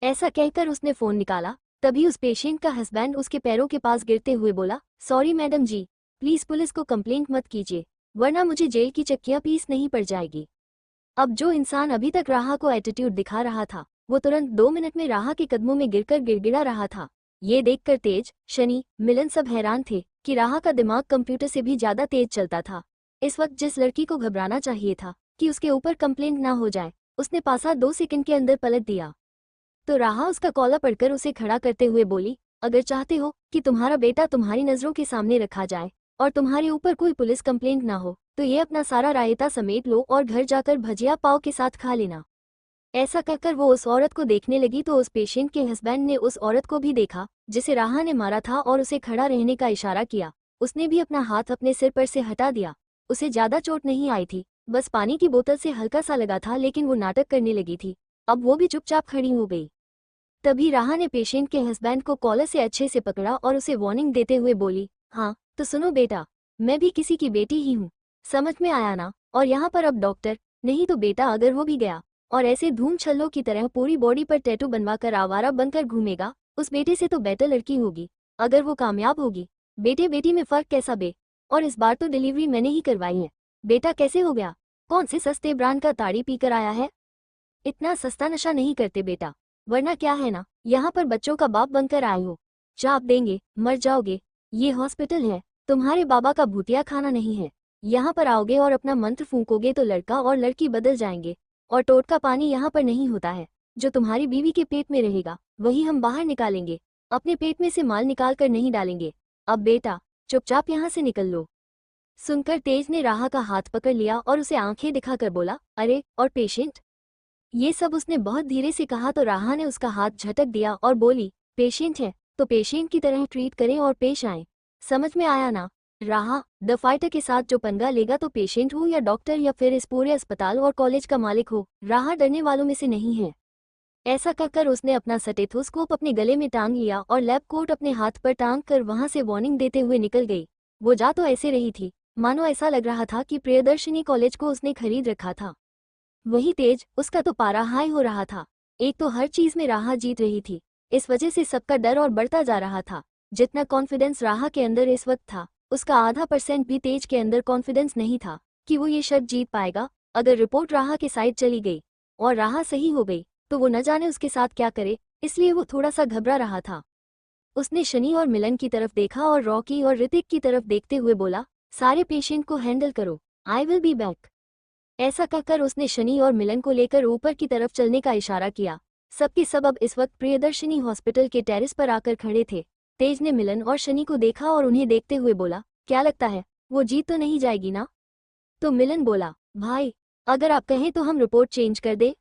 ऐसा कहकर उसने फोन निकाला। तभी उस पेशेंट का हस्बैंड उसके पैरों के पास गिरते हुए बोला, sorry madam ji, please police को कंप्लेंट मत कीजिए, वरना मुझे जेल की चक्कियां पीस नहीं पड़ जाएगी। अब जो इंसान अभी तक राहा को एटीट्यूड दिखा रहा था, वो तुरंत 2 मिनट में राहा के कदमों में गिरकर गिड़गिड़ा रहा था। ये देखकर तेज, शनि, मिलन सब हैरान थे कि राहा का दिमाग कंप्यूटर से भी ज्यादा तेज चलता था। इस वक्त जिस लड़की को घबराना चाहिए था कि उसके ऊपर कंप्लेंट ना हो जाए, उसने पासा 2 सेकंड के अंदर पलट दिया। तो राहा उसका कॉलर पढ़कर उसे खड़ा करते हुए बोली, अगर चाहते हो कि तुम्हारा बेटा तुम्हारी नजरों के सामने रखा जाए और तुम्हारे ऊपर कोई पुलिस कंप्लेंट ना हो, तो ये अपना सारा रायता समेट लो और घर जाकर भजिया पाव के साथ खा लेना। ऐसा कहकर वो उस औरत को देखने लगी तो उस पेशेंट के हस्बैंड ने उस औरत को भी देखा जिसे राहा ने मारा था और उसे खड़ा रहने का इशारा किया। उसने भी अपना हाथ अपने सिर पर से हटा दिया। उसे ज्यादा चोट नहीं आई थी, बस पानी की बोतल से हल्का सा लगा था, लेकिन वो नाटक करने लगी थी। अब वो भी चुपचाप खड़ी हो गई। तभी राहा ने पेशेंट के हस्बैंड को कॉलर से अच्छे से पकड़ा और उसे वार्निंग देते हुए बोली, हाँ तो सुनो बेटा, मैं भी किसी की बेटी ही हूँ, समझ में आया ना? और यहाँ पर अब डॉक्टर नहीं तो बेटा अगर हो भी गया और ऐसे धूम छल्लों की तरह पूरी बॉडी पर टैटू बनवाकर आवारा बनकर घूमेगा, उस बेटे से तो बेटर लड़की होगी। अगर वो कामयाब होगी, बेटे बेटी में फर्क कैसा बे? और इस बार तो डिलीवरी मैंने ही करवाई है। बेटा कैसे हो गया? कौन से सस्ते ब्रांड का ताड़ी पीकर आया है? इतना सस्ता नशा नहीं करते बेटा, वरना क्या है ना, यहाँ पर बच्चों का बाप बनकर आए हो, चाप देंगे, मर जाओगे। ये हॉस्पिटल है, तुम्हारे बाबा का भूतिया खाना नहीं है। यहाँ पर आओगे और अपना मंत्र फूंकोगे तो लड़का और लड़की बदल जाएंगे। और टोटका पानी यहाँ पर नहीं होता है। जो तुम्हारी बीवी के पेट में रहेगा वही हम बाहर निकालेंगे, अपने पेट में से माल निकाल कर नहीं डालेंगे। अब बेटा चुपचाप यहाँ से निकल लो। सुनकर तेज ने राहा का हाथ पकड़ लिया और उसे आंखें दिखाकर बोला, अरे और पेशेंट? ये सब उसने बहुत धीरे से कहा तो राहा ने उसका हाथ झटक दिया और बोली, पेशेंट है तो पेशेंट की तरह ट्रीट करें और पेश आएं। समझ में आया ना? राहा, द फाइटर के साथ जो पंगा लेगा तो पेशेंट हो या डॉक्टर या फिर इस पूरे अस्पताल और कॉलेज का मालिक हो, राहा डरने वालों में से नहीं है। ऐसा कहकर उसने अपना स्टेथोस्कोप अपने गले में टांग लिया और लैब कोट अपने हाथ पर टांग कर वहां से वार्निंग देते हुए निकल गई। वो जा तो ऐसे रही थी मानो ऐसा लग रहा था कि प्रियदर्शनी कॉलेज को उसने खरीद रखा था। वही तेज, उसका तो पारा हाई हो रहा था। एक तो हर चीज में राहा जीत रही थी, इस वजह से सबका डर और बढ़ता जा रहा था। जितना कॉन्फिडेंस राहा के अंदर इस वक्त था, उसका आधा % भी तेज के अंदर कॉन्फिडेंस नहीं था कि वो ये शर्त जीत पाएगा। अगर रिपोर्ट राहा के साइड चली गई और राहा सही हो गई तो वो न जाने उसके साथ क्या करे, इसलिए वो थोड़ा सा घबरा रहा था। उसने शनि और मिलन की तरफ देखा और रॉकी और ऋतिक की तरफ देखते हुए बोला, सारे पेशेंट को हैंडल करो, आई विल बी बैक। ऐसा कहकर उसने शनि और मिलन को लेकर ऊपर की तरफ चलने का इशारा किया। सबके सब अब इस वक्त प्रियदर्शनी हॉस्पिटल के टेरेस पर आकर खड़े थे। तेज ने मिलन और शनि को देखा और उन्हें देखते हुए बोला, क्या लगता है, वो जीत तो नहीं जाएगी ना? तो मिलन बोला, भाई अगर आप कहें तो हम रिपोर्ट चेंज कर दे।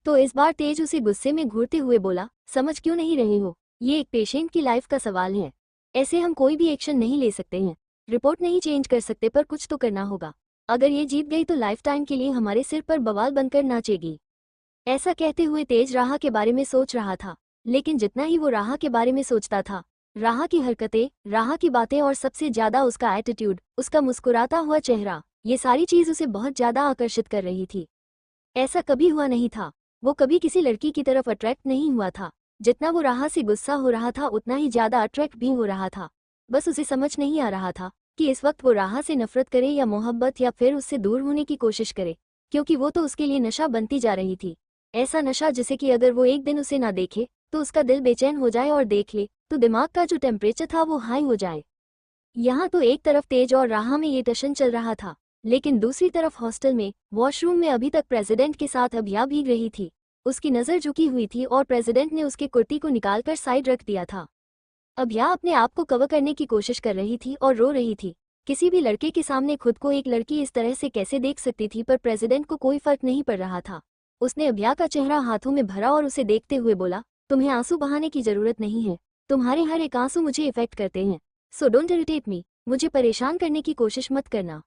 तो इस बार तेज उसे गुस्से में घूरते हुए बोला, समझ क्यों नहीं रहे हो, ये एक पेशेंट की लाइफ का सवाल है, ऐसे हम कोई भी एक्शन नहीं ले सकते हैं। रिपोर्ट नहीं चेंज कर सकते पर कुछ तो करना होगा। अगर ये जीत गई तो लाइफ टाइम के लिए हमारे सिर पर बवाल बनकर नाचेगी। ऐसा कहते हुए तेज राहा के बारे में सोच रहा था, लेकिन जितना ही वो राहा के बारे में सोचता था, राहा की हरकतें, राहा की बातें और सबसे ज्यादा उसका एटीट्यूड, उसका मुस्कुराता हुआ चेहरा, ये सारी चीज उसे बहुत ज्यादा आकर्षित कर रही थी। ऐसा कभी हुआ नहीं था, वो कभी किसी लड़की की तरफ अट्रैक्ट नहीं हुआ था। जितना वो राहा से गुस्सा हो रहा था उतना ही ज्यादा अट्रैक्ट भी हो रहा था। बस उसे समझ नहीं आ रहा था कि इस वक्त वो राहा से नफरत करे या मोहब्बत या फिर उससे दूर होने की कोशिश करे, क्योंकि वो तो उसके लिए नशा बनती जा रही थी। ऐसा नशा जिसे कि अगर वो एक दिन उसे ना देखे तो उसका दिल बेचैन हो जाए और देख ले तो दिमाग का जो टेम्परेचर था वो हाई हो जाए। यहाँ तो एक तरफ तेज और राहा में ये टशन चल रहा था, लेकिन दूसरी तरफ हॉस्टल में वॉशरूम में अभी तक प्रेसिडेंट के साथ अभिया भीग रही थी। उसकी नज़र झुकी हुई थी और प्रेसिडेंट ने उसके कुर्ती को निकालकर साइड रख दिया था। अभिया अपने आप को कवर करने की कोशिश कर रही थी और रो रही थी। किसी भी लड़के के सामने खुद को एक लड़की इस तरह से कैसे देख सकती थी, पर प्रेसिडेंट को कोई फर्क नहीं पड़ रहा था। उसने अभिया का चेहरा हाथों में भरा और उसे देखते हुए बोला, तुम्हें आंसू बहाने की जरूरत नहीं है, तुम्हारे हर एक आंसू मुझे इफेक्ट करते हैं, सो डोंट इरिटेट मी, मुझे परेशान करने की कोशिश मत करना।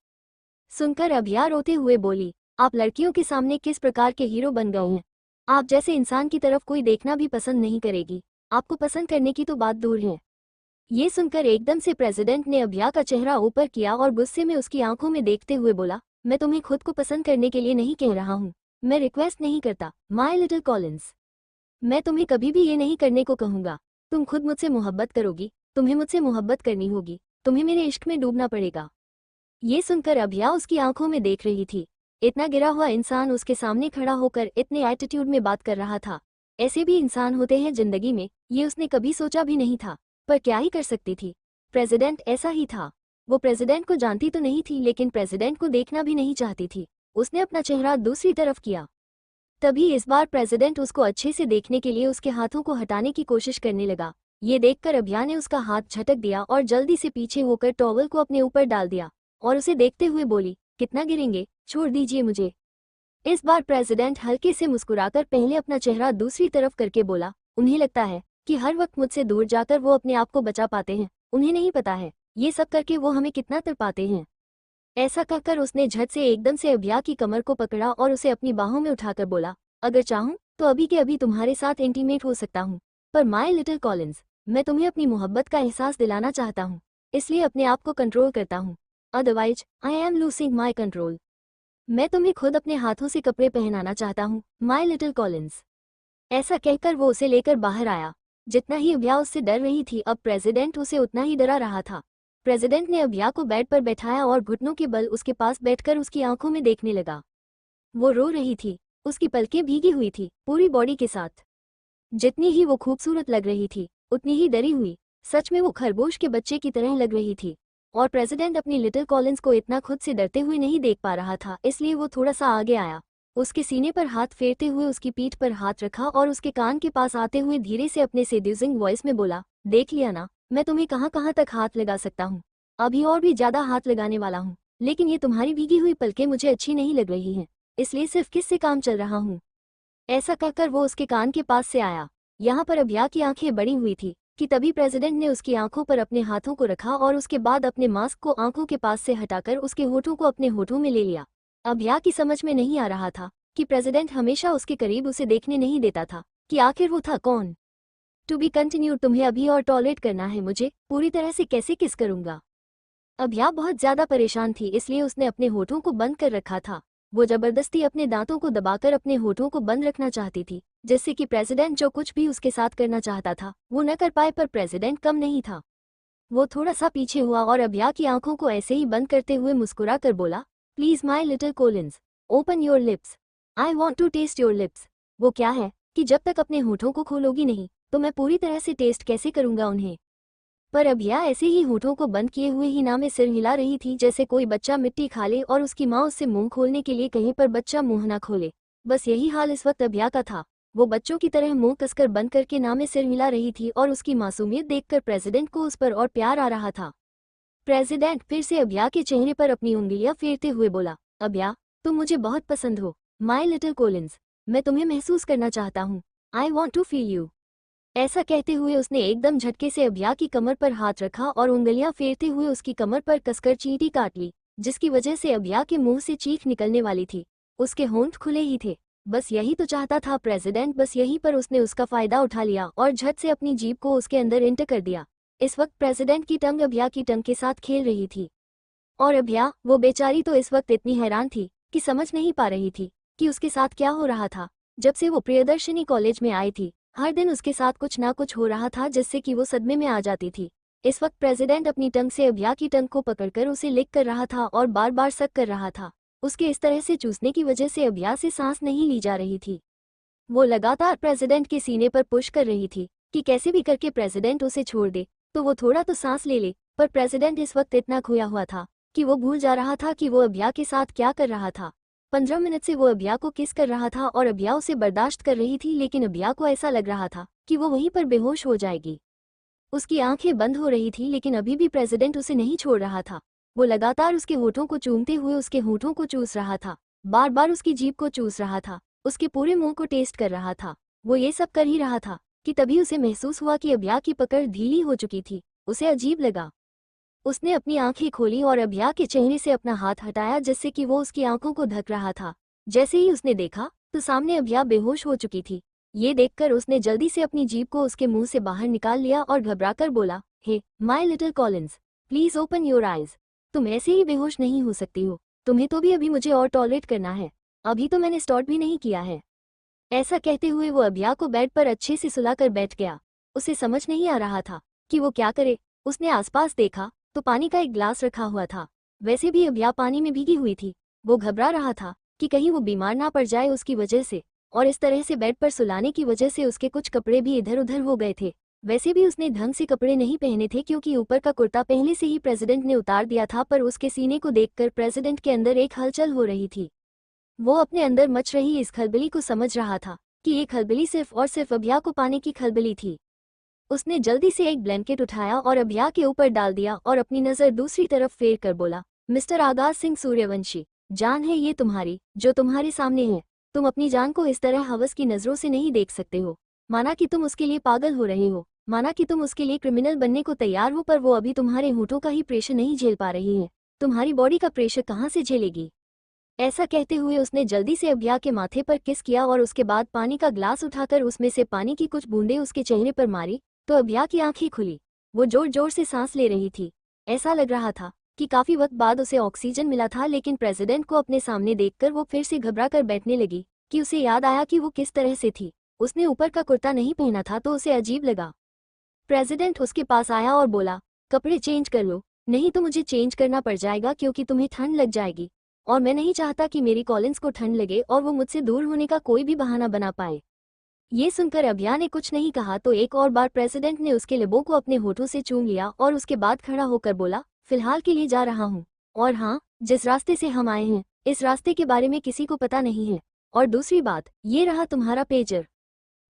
सुनकर अभिया रोते हुए बोली, आप लड़कियों के सामने किस प्रकार के हीरो बन गए हैं? आप जैसे इंसान की तरफ कोई देखना भी पसंद नहीं करेगी, आपको पसंद करने की तो बात दूर है। ये सुनकर एकदम से प्रेसिडेंट ने अभिया का चेहरा ऊपर किया और गुस्से में उसकी आंखों में देखते हुए बोला, मैं तुम्हें खुद को पसंद करने के लिए नहीं कह रहा हूँ, मैं रिक्वेस्ट नहीं करता, माय लिटिल कॉलिंस। मैं तुम्हें कभी भी ये नहीं करने को कहूँगा। तुम खुद मुझसे मोहब्बत करोगी, तुम्हें मुझसे मोहब्बत करनी होगी, तुम्हें मेरे इश्क में डूबना पड़ेगा। ये सुनकर अभिया उसकी आंखों में देख रही थी। इतना गिरा हुआ इंसान उसके सामने खड़ा होकर इतने एटीट्यूड में बात कर रहा था। ऐसे भी इंसान होते हैं जिंदगी में, ये उसने कभी सोचा भी नहीं था, पर क्या ही कर सकती थी। प्रेसिडेंट ऐसा ही था। वो प्रेसिडेंट को जानती तो नहीं थी, लेकिन प्रेसिडेंट को देखना भी नहीं चाहती थी। उसने अपना चेहरा दूसरी तरफ किया। तभी इस बार प्रेसिडेंट उसको अच्छे से देखने के लिए उसके हाथों को हटाने की कोशिश करने लगा। ये देखकर अभिया ने उसका हाथ झटक दिया और जल्दी से पीछे होकर टॉवल को अपने ऊपर डाल दिया और उसे देखते हुए बोली, कितना गिरेंगे, छोड़ दीजिए मुझे। इस बार प्रेसिडेंट हल्के से मुस्कुराकर पहले अपना चेहरा दूसरी तरफ करके बोला, उन्हें लगता है कि हर वक्त मुझसे दूर जाकर वो अपने आप को बचा पाते हैं, उन्हें नहीं पता है ये सब करके वो हमें कितना तड़पाते हैं। ऐसा कहकर उसने झट से एकदम से अभिया की कमर को पकड़ा और उसे अपनी बाहों में उठाकर बोला, अगर चाहूं तो अभी के अभी तुम्हारे साथ इंटीमेट हो सकता हूं, पर माय लिटिल कॉलिंस, मैं तुम्हें अपनी मोहब्बत का एहसास दिलाना चाहता हूं, इसलिए अपने आप को कंट्रोल करता हूं, otherwise I am losing my control. मैं तुम्हें खुद अपने हाथों से कपड़े पहनाना चाहता हूँ, माय लिटिल कॉलिंस। ऐसा कहकर वो उसे लेकर बाहर आया। जितना ही अभिया उससे डर रही थी, अब प्रेसिडेंट उसे उतना ही डरा रहा था। प्रेसिडेंट ने अभिया को बेड पर बैठाया और घुटनों के बल उसके पास बैठकर उसकी आंखों में देखने लगा। वो रो रही थी, उसकी पलकें भीगी हुई थी पूरी बॉडी के साथ। जितनी ही वो खूबसूरत लग रही थी उतनी ही डरी हुई। सच में वो खरगोश के बच्चे की तरह लग रही थी। और प्रेसिडेंट अपनी लिटिल कॉलिंस को इतना खुद से डरते हुए नहीं देख पा रहा था, इसलिए वो थोड़ा सा आगे आया, उसके सीने पर हाथ फेरते हुए उसकी पीठ पर हाथ रखा और उसके कान के पास आते हुए धीरे से अपने सेड्यूसिंग वॉइस में बोला, देख लिया ना, मैं तुम्हें कहाँ कहाँ तक हाथ लगा सकता हूँ। अभी और भी ज्यादा हाथ लगाने वाला हूँ, लेकिन ये तुम्हारी भीगी हुई पलकें मुझे अच्छी नहीं लग रही हैं, इसलिए सिर्फ किस से काम चल रहा हूँ। ऐसा कहकर वो उसके कान के पास से आया। यहाँ पर अभ्या की आंखें बड़ी हुई थी कि तभी प्रेसिडेंट ने उसकी आंखों पर अपने हाथों को रखा और उसके बाद अपने मास्क को आंखों के पास से हटाकर उसके होठों को अपने होठों में ले लिया। अभ्या की समझ में नहीं आ रहा था कि प्रेसिडेंट हमेशा उसके करीब उसे देखने नहीं देता था कि आखिर वो था कौन। टू बी कंटिन्यूड, तुम्हें अभी और टॉलरेट करना है मुझे, पूरी तरह से कैसे किस करूंगा। अभ्या बहुत ज्यादा परेशान थी, इसलिए उसने अपने होठों को बंद कर रखा था। वो जबरदस्ती अपने दांतों को दबाकर अपने होठों को बंद रखना चाहती थी, जिससे कि प्रेसिडेंट जो कुछ भी उसके साथ करना चाहता था वो न कर पाए, पर प्रेसिडेंट कम नहीं था। वो थोड़ा सा पीछे हुआ और अभ्या की आंखों को ऐसे ही बंद करते हुए मुस्कुरा कर बोला, please my little Collins, open your lips, I want to taste your lips. वो क्या है कि जब तक अपने होठों को खोलोगी नहीं तो मैं पूरी तरह से टेस्ट कैसे करूंगा उन्हें। पर अभ्या ऐसे ही होठों को बंद किए हुए ही ना में सिर हिला रही थी, जैसे कोई बच्चा मिट्टी खा ले और उसकी माँ उससे मुंह खोलने के लिए कहे पर बच्चा मुंह ना खोले। बस यही हाल इस वक्त अभ्या का था। वो बच्चों की तरह मुंह कसकर बंद करके ना में सिर हिला रही थी और उसकी मासूमियत देखकर प्रेसिडेंट को उस पर और प्यार आ रहा था। प्रेसिडेंट फिर से अभ्या के चेहरे पर अपनी उंगलियां फेरते हुए बोला, अभ्या तुम मुझे बहुत पसंद हो, माई लिटिल कोलिंस, मैं तुम्हें महसूस करना चाहता हूँ, I want to feel you. ऐसा कहते हुए उसने एकदम झटके से अभ्या की कमर पर हाथ रखा और उंगलियां फेरते हुए उसकी कमर पर कसकर चींटी काट ली, जिसकी वजह से अभ्या के मुंह से चीख निकलने वाली थी। उसके होंठ खुले ही थे। बस यही तो चाहता था प्रेसिडेंट, बस यही, पर उसने उसका फायदा उठा लिया और झट से अपनी जीभ को उसके अंदर इंटर कर दिया। इस वक्त प्रेसिडेंट की टंग अभ्या की टंग के साथ खेल रही थी और अभ्या, वो बेचारी, तो इस वक्त इतनी हैरान थी कि समझ नहीं पा रही थी कि उसके साथ क्या हो रहा था। जब से वो प्रियदर्शनी कॉलेज में आई थी हर दिन उसके साथ कुछ ना कुछ हो रहा था, जिससे कि वो सदमे में आ जाती थी। इस वक्त प्रेसिडेंट अपनी टंग से अभ्या की टंग को पकड़कर उसे लिक कर रहा था और बार बार सक कर रहा था। उसके इस तरह से चूसने की वजह से अभ्या से सांस नहीं ली जा रही थी। वो लगातार प्रेसिडेंट के सीने पर पुश कर रही थी कि कैसे भी करके प्रेसिडेंट उसे छोड़ दे तो वो थोड़ा तो सांस ले ले, पर प्रेसिडेंट इस वक्त इतना खोया हुआ था कि वो भूल जा रहा था कि वो अभ्या के साथ क्या कर रहा था। 15 मिनट से वो अभ्या को किस कर रहा था और अभ्या उसे बर्दाश्त कर रही थी, लेकिन अभ्या को ऐसा लग रहा था कि वो वहीं पर बेहोश हो जाएगी। उसकी आंखें बंद हो रही थी, लेकिन अभी भी प्रेसिडेंट उसे नहीं छोड़ रहा था। वो लगातार उसके होठों को चूमते हुए उसके होठों को चूस रहा था, बार बार उसकी जीभ को चूस रहा था, उसके पूरे मुंह को टेस्ट कर रहा था। वो ये सब कर ही रहा था कि तभी उसे महसूस हुआ कि अभ्या की पकड़ ढीली हो चुकी थी। उसे अजीब लगा। उसने अपनी आंखें खोली और अभ्या के चेहरे से अपना हाथ हटाया, जिससे कि वो उसकी आंखों को ढक रहा था। जैसे ही उसने देखा तो सामने अभ्या बेहोश हो चुकी थी। ये देखकर उसने जल्दी से अपनी जीभ को उसके मुंह से बाहर निकाल लिया और घबराकर बोला, hey my little Collins, please open your eyes. तुम ऐसे ही बेहोश नहीं हो सकती हो, तुम्हें तो भी अभी मुझे और टॉलरेट करना है, अभी तो मैंने स्टार्ट भी नहीं किया है। ऐसा कहते हुए वो अभ्या को बेड पर अच्छे से सुलाकर बैठ गया। उसे समझ नहीं आ रहा था कि वो क्या करे। उसने आसपास देखा तो पानी का एक ग्लास रखा हुआ था। वैसे भी अभ्या पानी में भीगी हुई थी। वो घबरा रहा था कि कहीं वो बीमार ना पड़ जाए उसकी वजह से, और इस तरह से बेड पर सुलाने की वजह से उसके कुछ कपड़े भी इधर उधर हो गए थे। वैसे भी उसने ढंग से कपड़े नहीं पहने थे, क्योंकि ऊपर का कुर्ता पहले से ही प्रेसिडेंट ने उतार दिया था, पर उसके सीने को देखकर प्रेसिडेंट के अंदर एक हलचल हो रही थी। वो अपने अंदर मच रही इस खलबली को समझ रहा था कि ये खलबली सिर्फ और सिर्फ अभ्या को पाने की खलबली थी। उसने जल्दी से एक ब्लैंकेट उठाया और अभ्या के ऊपर डाल दिया और अपनी नजर दूसरी तरफ फेर कर बोला, मिस्टर आगाज सिंह सूर्यवंशी, जान है ये तुम्हारी जो तुम्हारे सामने है। तुम अपनी जान को इस तरह हवस की नजरों से नहीं देख सकते हो। माना कि तुम उसके लिए पागल हो रहे हो, माना कि तुम उसके लिए क्रिमिनल बनने को तैयार हो, पर वो अभी तुम्हारे होठों का ही प्रेशर नहीं झेल पा रही है। तुम्हारी बॉडी का प्रेशर कहाँ से झेलेगी। ऐसा कहते हुए उसने जल्दी से अभ्या के माथे पर किस किया और उसके बाद पानी का ग्लास उठाकर उसमें से पानी की कुछ बूंदें उसके चेहरे पर मारी तो अभ्या की आंखें खुली। वो जोर जोर से सांस ले रही थी। ऐसा लग रहा था कि काफी वक्त बाद उसे ऑक्सीजन मिला था, लेकिन प्रेसिडेंट को अपने सामने देखकर वो फिर से घबरा कर बैठने लगी कि उसे याद आया कि वो किस तरह से थी। उसने ऊपर का कुर्ता नहीं पहना था तो उसे अजीब लगा। प्रेसिडेंट उसके पास आया और बोला, कपड़े चेंज कर लो, नहीं तो मुझे चेंज करना पड़ जाएगा क्योंकि तुम्हें ठंड लग जाएगी, और मैं नहीं चाहता कि मेरी कॉलिंस को ठंड लगे और वो मुझसे दूर होने का कोई भी बहाना बना पाए। ये सुनकर अभ्या ने कुछ नहीं कहा तो एक और बार प्रेसिडेंट ने उसके लिबों को अपने होठों से चूम लिया और उसके बाद खड़ा होकर बोला, फिलहाल के लिए जा रहा हूँ, और हाँ, जिस रास्ते से हम आए हैं इस रास्ते के बारे में किसी को पता नहीं है, और दूसरी बात, ये रहा तुम्हारा पेजर।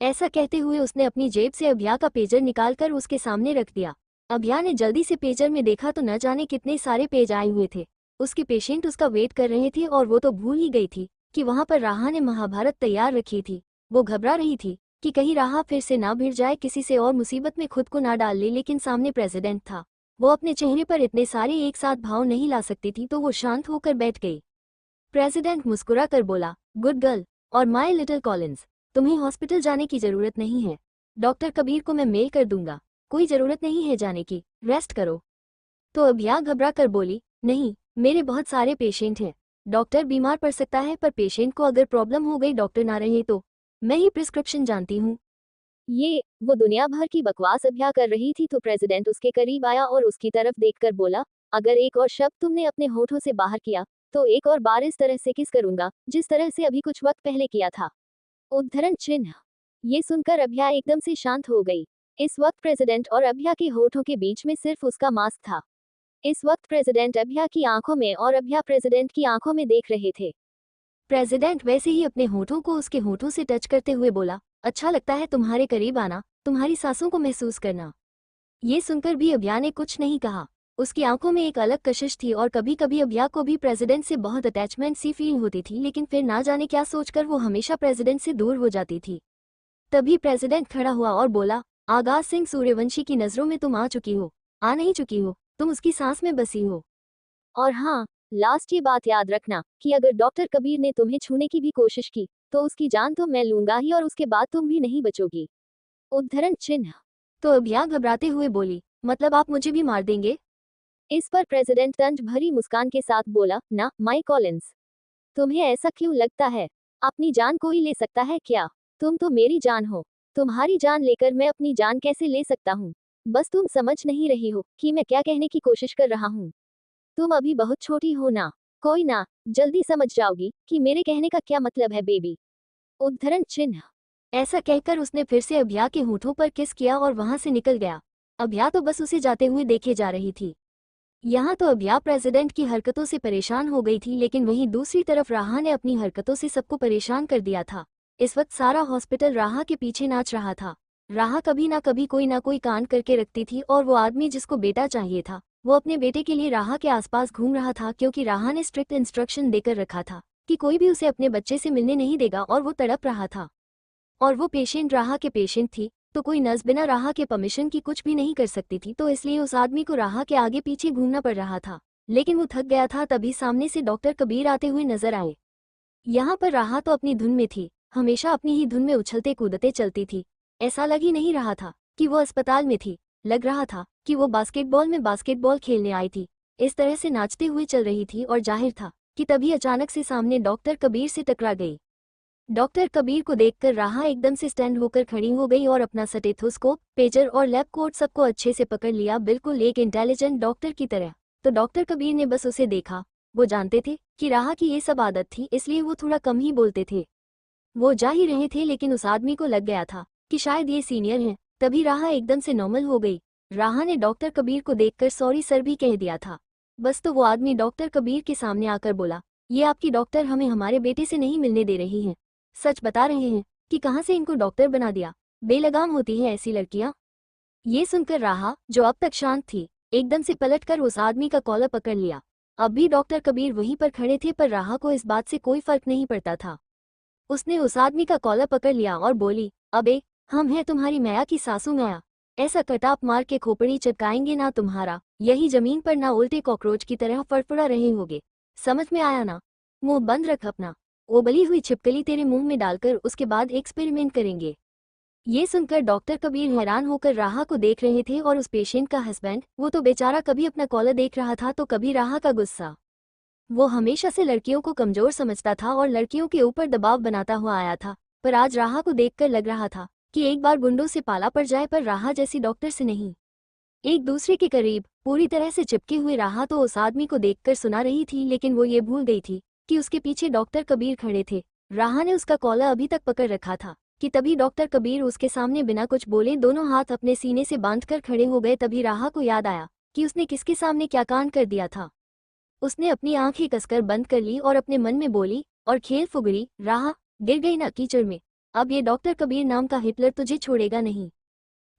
ऐसा कहते हुए उसने अपनी जेब से अभ्या का पेजर निकालकर उसके सामने रख दिया। अभिया ने जल्दी से पेजर में देखा तो न जाने कितने सारे पेज आए हुए थे। उसके पेशेंट उसका वेट कर रहे थे और वो तो भूल ही गई थी कि वहां पर राहा ने महाभारत तैयार रखी थी। वो घबरा रही थी कि कहीं राहा फिर से ना भिड़ जाए किसी से और मुसीबत में खुद को ना डाल ले, लेकिन सामने प्रेसिडेंट था। वो अपने चेहरे पर इतने सारे एक साथ भाव नहीं ला सकती थी, तो वो शांत होकर बैठ गई। प्रेसिडेंट मुस्कुरा कर बोला, गुड गर्ल और माय लिटिल कॉलिंस, तुम्हें हॉस्पिटल जाने की जरूरत नहीं है। डॉक्टर कबीर को मैं मेल कर दूंगा, कोई जरूरत नहीं है जाने की, रेस्ट करो। तो अभिया घबरा कर बोली, नहीं, मेरे बहुत सारे पेशेंट हैं। डॉक्टर बीमार पड़ सकता है, पर पेशेंट को अगर प्रॉब्लम हो गई, डॉक्टर ना रहे तो मैं ही प्रिस्क्रिप्शन जानती हूँ। वो दुनिया भर की बकवास अभिया कर रही थी तो प्रेसिडेंट उसके करीब आया और उसकी तरफ देखकर बोला, अगर एक और शब्द तुमने अपने होठों से बाहर किया तो एक और बार इस तरह से किस करूंगा जिस तरह से अभी कुछ वक्त पहले किया था। उद्धरण चिन्ह। ये सुनकर अभिया एकदम से शांत हो गई। इस वक्त प्रेसिडेंट और अभिया के होठों के बीच में सिर्फ उसका मास्क था। इस वक्त प्रेसिडेंट अभिया की आंखों में और अभिया प्रेसिडेंट की आंखों में देख रहे थे। प्रेसिडेंट वैसे ही अपने होठों को उसके होठों से टच करते हुए बोला, अच्छा लगता है तुम्हारे करीब आना, तुम्हारी सांसों को महसूस करना। ये सुनकर भी अभिया ने कुछ नहीं कहा। उसकी आंखों में एक अलग कशिश थी और कभी कभी अभिया को भी प्रेसिडेंट से बहुत अटैचमेंट सी फील होती थी, लेकिन फिर ना जाने क्या सोचकर वो हमेशा प्रेसिडेंट से दूर हो जाती थी। तभी प्रेसिडेंट खड़ा हुआ और बोला, आगाज सिंह सूर्यवंशी की नजरों में तुम आ चुकी हो, आ नहीं चुकी हो, तुम उसकी सांस में बसी हो। और हाँ, लास्ट ये बात याद रखना कि अगर डॉक्टर कबीर ने तुम्हें छूने की भी कोशिश की तो उसकी जान तो मैं लूंगा ही और उसके बाद तुम भी नहीं बचोगी। उद्धरण चिन्ह। तो अभिया घबराते हुए बोली, मतलब आप मुझे भी मार देंगे? इस पर प्रेसिडेंट तंज भरी मुस्कान के साथ बोला, ना माई कॉलिंस, तुम्हें ऐसा क्यों लगता है? अपनी जान कोई ले सकता है क्या? तुम तो मेरी जान हो। तुम्हारी जान लेकर मैं अपनी जान कैसे ले सकता हूँ? बस तुम समझ नहीं रही हो कि मैं क्या कहने की कोशिश कर रहा हूँ। तुम अभी बहुत छोटी हो ना, कोई ना, जल्दी समझ जाओगी कि मेरे कहने का क्या मतलब है बेबी। उद्धरण चिन्ह। ऐसा कहकर उसने फिर से अभिया के होठों पर किस किया और वहां से निकल गया। अभिया तो बस उसे जाते हुए देखे जा रही थी। यहाँ तो अभिया प्रेसिडेंट की हरकतों से परेशान हो गई थी, लेकिन वहीं दूसरी तरफ राहा ने अपनी हरकतों से सबको परेशान कर दिया था। इस वक्त सारा हॉस्पिटल राहा के पीछे नाच रहा था। राहा कभी ना कभी कोई ना कोई कांड करके रखती थी और वो आदमी जिसको बेटा चाहिए था वो अपने बेटे के लिए राहा के आसपास घूम रहा था, क्योंकि राहा ने स्ट्रिक्ट इंस्ट्रक्शन देकर रखा था कि कोई भी उसे अपने बच्चे से मिलने नहीं देगा, और वो तड़प रहा था। और वो पेशेंट राहा के पेशेंट थी, तो कोई नर्स बिना राहा के परमिशन की कुछ भी नहीं कर सकती थी, तो इसलिए उस आदमी को राहा के आगे पीछे घूमना पड़ रहा था। लेकिन वो थक गया था। तभी सामने से डॉक्टर कबीर आते हुए नजर आए। यहाँ पर राहा तो अपनी धुन में थी, हमेशा अपनी ही धुन में उछलते कूदते चलती थी। ऐसा लग ही नहीं रहा था कि वो अस्पताल में थी, लग रहा था कि वो बास्केटबॉल में बास्केटबॉल खेलने आई थी। इस तरह से नाचते हुए चल रही थी और जाहिर था कि तभी अचानक से सामने डॉक्टर कबीर से टकरा गई। डॉक्टर कबीर को देखकर राहा एकदम से स्टैंड होकर खड़ी हो गई और अपना स्टेथोस्कोप, पेजर और लैब कोट सबको अच्छे से पकड़ लिया, बिल्कुल एक इंटेलिजेंट डॉक्टर की तरह। तो डॉक्टर कबीर ने बस उसे देखा। वो जानते थे कि राहा की ये सब आदत थी, इसलिए वो थोड़ा कम ही बोलते थे। वो जा ही रहे थे, लेकिन उस आदमी को लग गया था कि शायद ये सीनियर हैं। तभी राहा एकदम से नॉर्मल हो गई। राहा ने डॉक्टर कबीर को देखकर सॉरी सर भी कह दिया था। बस तो वो आदमी डॉक्टर कबीर के सामने आकर बोला, ये आपकी डॉक्टर हमें हमारे बेटे से नहीं मिलने दे रही हैं। सच बता रहे हैं कि कहाँ से इनको डॉक्टर बना दिया? बेलगाम होती है ऐसी लड़कियां। ये सुनकर राहा, जो अब तक शांत थी, एकदम से पलटकर उस आदमी का कॉलर पकड़ लिया। अब भी डॉक्टर कबीर वहीं पर खड़े थे, पर राहा को इस बात से कोई फर्क नहीं पड़ता था। उसने उस आदमी का कॉलर पकड़ लिया और बोली, अबे, हम हैं तुम्हारी मैया की सासू मैया, ऐसा कटाप मार के खोपड़ी चटकाएंगे ना तुम्हारा, यही जमीन पर ना उल्टे कॉकरोच की तरह फड़फड़ा रहे होगे। समझ में आया ना? मुंह बंद रख अपना। उबली हुई छिपकली तेरे मुंह में डालकर उसके बाद एक्सपेरिमेंट करेंगे। ये सुनकर डॉक्टर कबीर हैरान होकर राहा को देख रहे थे, और उस पेशेंट का हस्बैंड, वो तो बेचारा कभी अपना कॉलर देख रहा था तो कभी राहा का गुस्सा। वो हमेशा से लड़कियों को कमजोर समझता था और लड़कियों के ऊपर दबाव बनाता हुआ आया था, पर आज राहा को देखकर लग रहा था कि एक बार गुंडों से पाला पड़ जाए, पर राहा जैसी डॉक्टर से नहीं। एक दूसरे के करीब पूरी तरह से चिपके हुए राहा तो उस आदमी को देखकर सुना रही थी, लेकिन वो ये भूल गई थी कि उसके पीछे डॉक्टर कबीर खड़े थे। राहा ने उसका कॉलर अभी तक पकड़ रखा था कि तभी डॉक्टर कबीर उसके सामने बिना कुछ बोले दोनों हाथ अपने सीने से बांधकर खड़े हो गए। तभी राहा को याद आया कि उसने किसके सामने क्या कांड कर दिया था। उसने अपनी आंखें कसकर बंद कर ली और अपने मन में बोली, और खेल फुगड़ी, राहा, गिर गई ना कीचड़ में। अब ये डॉक्टर कबीर नाम का हिटलर तुझे छोड़ेगा नहीं।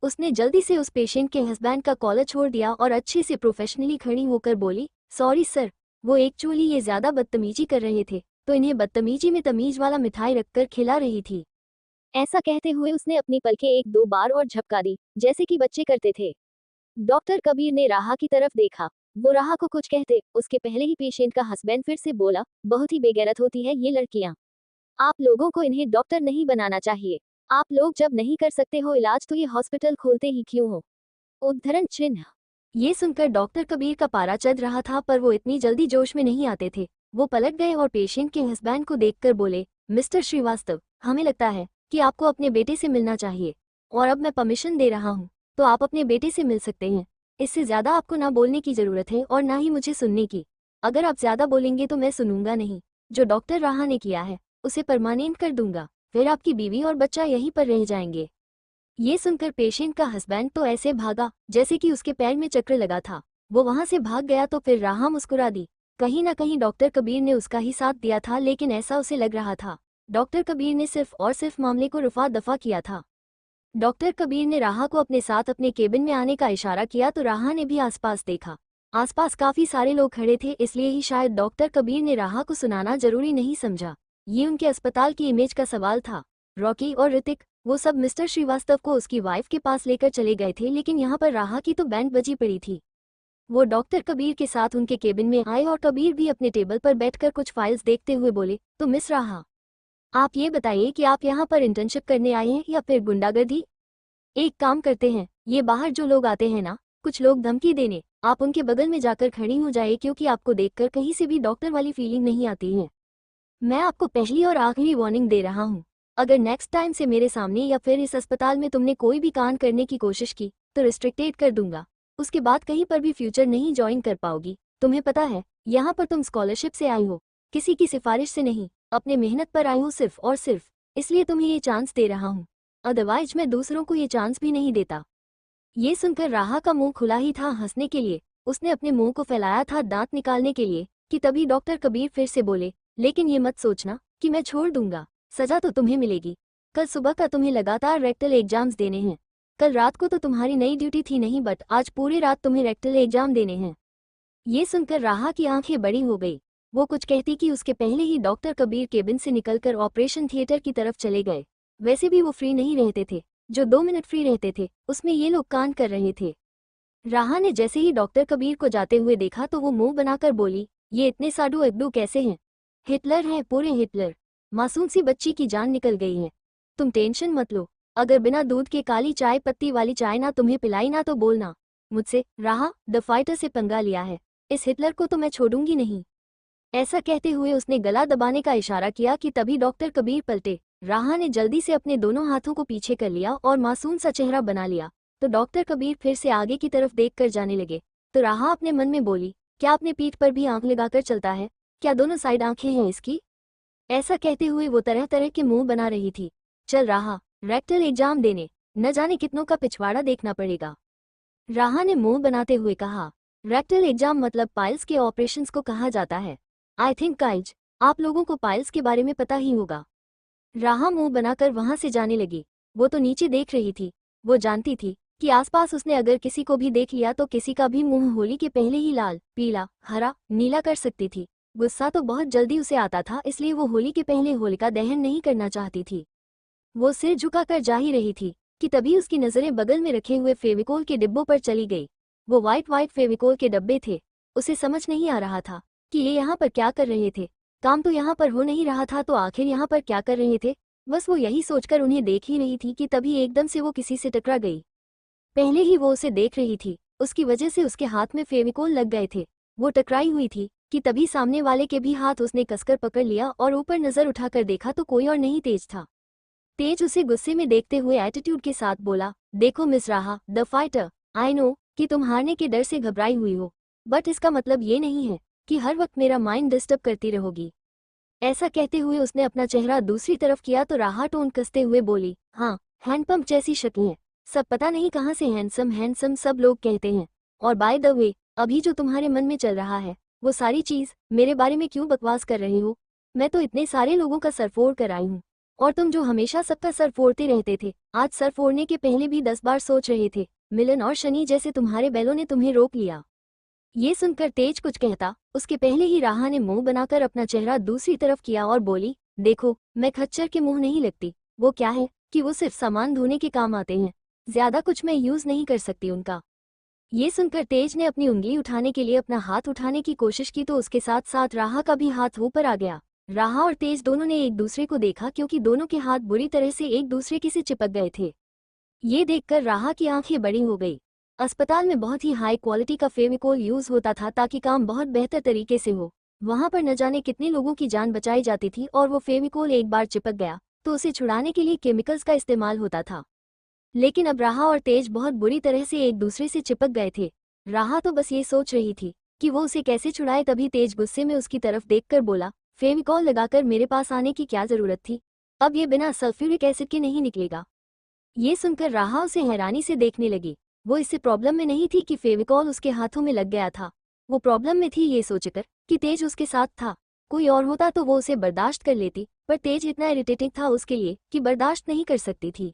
उसने जल्दी से उस पेशेंट के हस्बैंड का कॉलर छोड़ दिया और अच्छे से प्रोफेशनली खड़ी होकर बोली, सॉरी सर, वो एक्चुअली ये ज्यादा बदतमीजी कर रहे थे तो इन्हें बदतमीजी में तमीज वाला मिठाई रखकर खिला रही थी। ऐसा कहते हुए उसने अपनी पलकें एक दो बार और झपका दी, जैसे कि बच्चे करते थे। डॉक्टर कबीर ने राहा की तरफ देखा। वो राहा को कुछ कहते उसके पहले ही पेशेंट का हस्बैंड फिर से बोला, बहुत ही बेगैरत होती है ये लड़कियां। आप लोगों को इन्हें डॉक्टर नहीं बनाना चाहिए। आप लोग जब नहीं कर सकते हो इलाज तो ये हॉस्पिटल खोलते ही क्यों हो? उद्धरण चिन्ह। ये सुनकर डॉक्टर कबीर का पारा चढ़ रहा था, पर वो इतनी जल्दी जोश में नहीं आते थे। वो पलट गए और पेशेंट के हस्बैंड को देखकर बोले, मिस्टर श्रीवास्तव, हमें लगता है कि आपको अपने बेटे से मिलना चाहिए और अब मैं परमिशन दे रहा हूँ तो आप अपने बेटे से मिल सकते हैं। इससे ज्यादा आपको ना बोलने की जरूरत है और ना ही मुझे सुनने की। अगर आप ज्यादा बोलेंगे तो मैं सुनूंगा नहीं। जो डॉक्टर राहा ने किया है उसे परमानेंट कर दूंगा, फिर आपकी बीवी और बच्चा यहीं पर रह जाएंगे। ये सुनकर पेशेंट का हस्बैंड तो ऐसे भागा जैसे कि उसके पैर में चक्र लगा था। वो वहां से भाग गया तो फिर राहा मुस्कुरा दी। कहीं ना कहीं डॉक्टर कबीर ने उसका ही साथ दिया था, लेकिन ऐसा उसे लग रहा था डॉक्टर कबीर ने सिर्फ और सिर्फ मामले को रफा दफा किया था। डॉक्टर कबीर ने राहा को अपने साथ अपने केबिन में आने का इशारा किया तो राहा ने भी आसपास देखा। आसपास काफी सारे लोग खड़े थे, इसलिए ही शायद डॉक्टर कबीर ने राहा को सुनाना जरूरी नहीं समझा। ये उनके अस्पताल की इमेज का सवाल था। रॉकी और ऋतिक वो सब मिस्टर श्रीवास्तव को उसकी वाइफ के पास लेकर चले गए थे, लेकिन यहाँ पर राहा की तो बैंड बजी पड़ी थी। वो डॉक्टर कबीर के साथ उनके केबिन में आए और कबीर भी अपने टेबल पर बैठकर कुछ फाइल्स देखते हुए बोले, तो मिस राहा, आप ये बताइए कि आप यहाँ पर इंटर्नशिप करने आए हैं या फिर गुंडागर्दी? एक काम करते हैं, ये बाहर जो लोग आते हैं ना, कुछ लोग धमकी देने, आप उनके बगल में जाकर खड़ी हो जाए, क्योंकि आपको देखकर कहीं से भी डॉक्टर वाली फीलिंग नहीं आती है। मैं आपको पहली और आखिरी वार्निंग दे रहा हूँ, अगर नेक्स्ट टाइम से मेरे सामने या फिर इस अस्पताल में तुमने कोई भी कांड करने की कोशिश की तो रिस्ट्रिक्टेड कर दूंगा। उसके बाद कहीं पर भी फ्यूचर नहीं ज्वाइन कर पाओगी। तुम्हें पता है यहाँ पर तुम स्कॉलरशिप से आई हो, किसी की सिफारिश से नहीं, अपने मेहनत पर आई हो सिर्फ और सिर्फ, इसलिए तुम्हें ये चांस दे रहा हूँ, अदरवाइज मैं दूसरों को ये चांस भी नहीं देता। ये सुनकर राहा का मुंह खुला ही था हंसने के लिए। उसने अपने मुंह को फैलाया था दांत निकालने के लिए कि तभी डॉक्टर कबीर फिर से बोले, लेकिन ये मत सोचना कि मैं छोड़ दूंगा, सजा तो तुम्हें मिलेगी। कल सुबह का तुम्हें लगातार रेक्टल एग्जाम्स देने हैं। कल रात को तो तुम्हारी नई ड्यूटी थी नहीं, बट आज पूरी रात तुम्हें रेक्टल एग्जाम देने हैं। ये सुनकर राहा की आंखें बड़ी हो गई। वो कुछ कहती कि उसके पहले ही डॉक्टर कबीर केबिन से निकलकर ऑपरेशन थिएटर की तरफ चले गए। वैसे भी वो फ्री नहीं रहते थे, जो 2 मिनट फ्री रहते थे उसमें ये लोग कांड कर रहे थे। राहा ने जैसे ही डॉक्टर कबीर को जाते हुए देखा तो वो मुंह बनाकर बोली, ये इतने साडू अगडू कैसे हैं? हिटलर हैं, पूरे हिटलर। मासूम सी बच्ची की जान निकल गई है। तुम टेंशन मत लो, अगर बिना दूध के काली चाय पत्ती वाली चाय ना तुम्हें पिलाई ना तो बोलना मुझसे। राहा, द फाइटर से पंगा लिया है, इस हिटलर को तो मैं छोड़ूंगी नहीं। ऐसा कहते हुए उसने गला दबाने का इशारा किया कि तभी डॉक्टर कबीर पलटे। राहा ने जल्दी से अपने दोनों हाथों को पीछे कर लिया और मासूम सा चेहरा बना लिया तो डॉक्टर कबीर फिर से आगे की तरफ देखकर जाने लगे। तो राहा अपने मन में बोली, क्या अपने पीठ पर भी आंख लगाकर चलता है? क्या दोनों साइड आंखें हैं इसकी? ऐसा कहते हुए वो तरह तरह के मुंह बना रही थी। चल राहा, रेक्टल एग्जाम देने, न जाने कितनों का पिछवाड़ा देखना पड़ेगा। राहा ने मुंह बनाते हुए कहा, रेक्टल एग्जाम मतलब पाइल्स के ऑपरेशंस को कहा जाता है। आई थिंक गाइज आप लोगों को पाइल्स के बारे में पता ही होगा। राहा मुंह बनाकर वहां से जाने लगी। वो तो नीचे देख रही थी। वो जानती थी कि आसपास उसने अगर किसी को भी देख लिया तो किसी का भी मुंह होली के पहले ही लाल, पीला, हरा, नीला कर सकती थी। गुस्सा तो बहुत जल्दी उसे आता था, इसलिए वो होली के पहले होलिका दहन नहीं करना चाहती थी। वो सिर झुकाकर जा ही रही थी कि तभी उसकी नजरें बगल में रखे हुए फेविकोल के डिब्बों पर चली गई। वो वाइट फेविकोल के डब्बे थे। उसे समझ नहीं आ रहा था कि ये यहाँ पर क्या कर रहे थे। काम तो यहाँ पर हो नहीं रहा था तो आखिर यहाँ पर क्या कर रहे थे? बस वो यही सोचकर उन्हें देख ही रही थी कि तभी एकदम से वो किसी से टकरा गई। पहले ही वो उसे देख रही थी, उसकी वजह से उसके हाथ में फेविकोल लग गए थे। वो टकराई हुई थी कि तभी सामने वाले के भी हाथ उसने कसकर पकड़ लिया और ऊपर नजर उठाकर देखा तो कोई और नहीं तेज था। तेज उसे गुस्से में देखते हुए एटीट्यूड के साथ बोला, देखो मिस राहा, द फाइटर, आई नो कि तुम हारने के डर से घबराई हुई हो, बट इसका मतलब ये नहीं है कि हर वक्त मेरा माइंड डिस्टर्ब करती रहोगी। ऐसा कहते हुए उसने अपना चेहरा दूसरी तरफ किया तो राहा टोन कसते हुए बोली, हाँ, हैंडपंप जैसी शक्ल है, सब पता नहीं कहाँ से हैंडसम हैंडसम सब लोग कहते हैं। और बाय द वे, अभी जो तुम्हारे मन में चल रहा है वो सारी चीज मेरे बारे में क्यों बकवास कर रहे हो? मैं तो इतने सारे लोगों का सर फोड़ कर आई हूँ, और तुम जो हमेशा सबका सर फोड़ते रहते थे, आज सर फोड़ने के पहले भी 10 बार सोच रहे थे। मिलन और शनि जैसे तुम्हारे बैलों ने तुम्हें रोक लिया। ये सुनकर तेज कुछ कहता, उसके पहले ही राहा ने मुंह बनाकर अपना चेहरा दूसरी तरफ किया और बोली, देखो मैं खच्चर के मुंह नहीं लगती। वो क्या है कि वो सिर्फ सामान धोने के काम आते हैं, ज्यादा कुछ मैं यूज नहीं कर सकती उनका। ये सुनकर तेज ने अपनी उंगली उठाने के लिए अपना हाथ उठाने की कोशिश की तो उसके साथ साथ राहा का भी हाथ ऊपर आ गया। राहा और तेज दोनों ने एक दूसरे को देखा क्योंकि दोनों के हाथ बुरी तरह से एक दूसरे के से चिपक गए थे। ये देखकर राहा की आंखें बड़ी हो गई। अस्पताल में बहुत ही हाई क्वालिटी का फेविकोल यूज होता था ताकि काम बहुत बेहतर तरीके से हो। वहां पर न जाने कितने लोगों की जान बचाई जाती थी और वो फेविकोल एक बार चिपक गया तो उसे छुड़ाने के लिए केमिकल्स का इस्तेमाल होता था। लेकिन अब राहा और तेज बहुत बुरी तरह से एक दूसरे से चिपक गए थे। राहा तो बस ये सोच रही थी कि वो उसे कैसे छुड़ाए, तभी तेज गुस्से में उसकी तरफ देखकर बोला, फेविकोल लगाकर मेरे पास आने की क्या जरूरत थी, अब ये बिना सल्फ्यूरिक एसिड के नहीं निकलेगा। ये सुनकर राहा उसे हैरानी से देखने लगी। वो इससे प्रॉब्लम में नहीं थी कि फेविकॉल उसके हाथों में लग गया था, वो प्रॉब्लम में थी ये सोचकर कि तेज उसके साथ था। कोई और होता तो वो उसे बर्दाश्त कर लेती, पर तेज इतना इरिटेटिंग था उसके लिए कि बर्दाश्त नहीं कर सकती थी।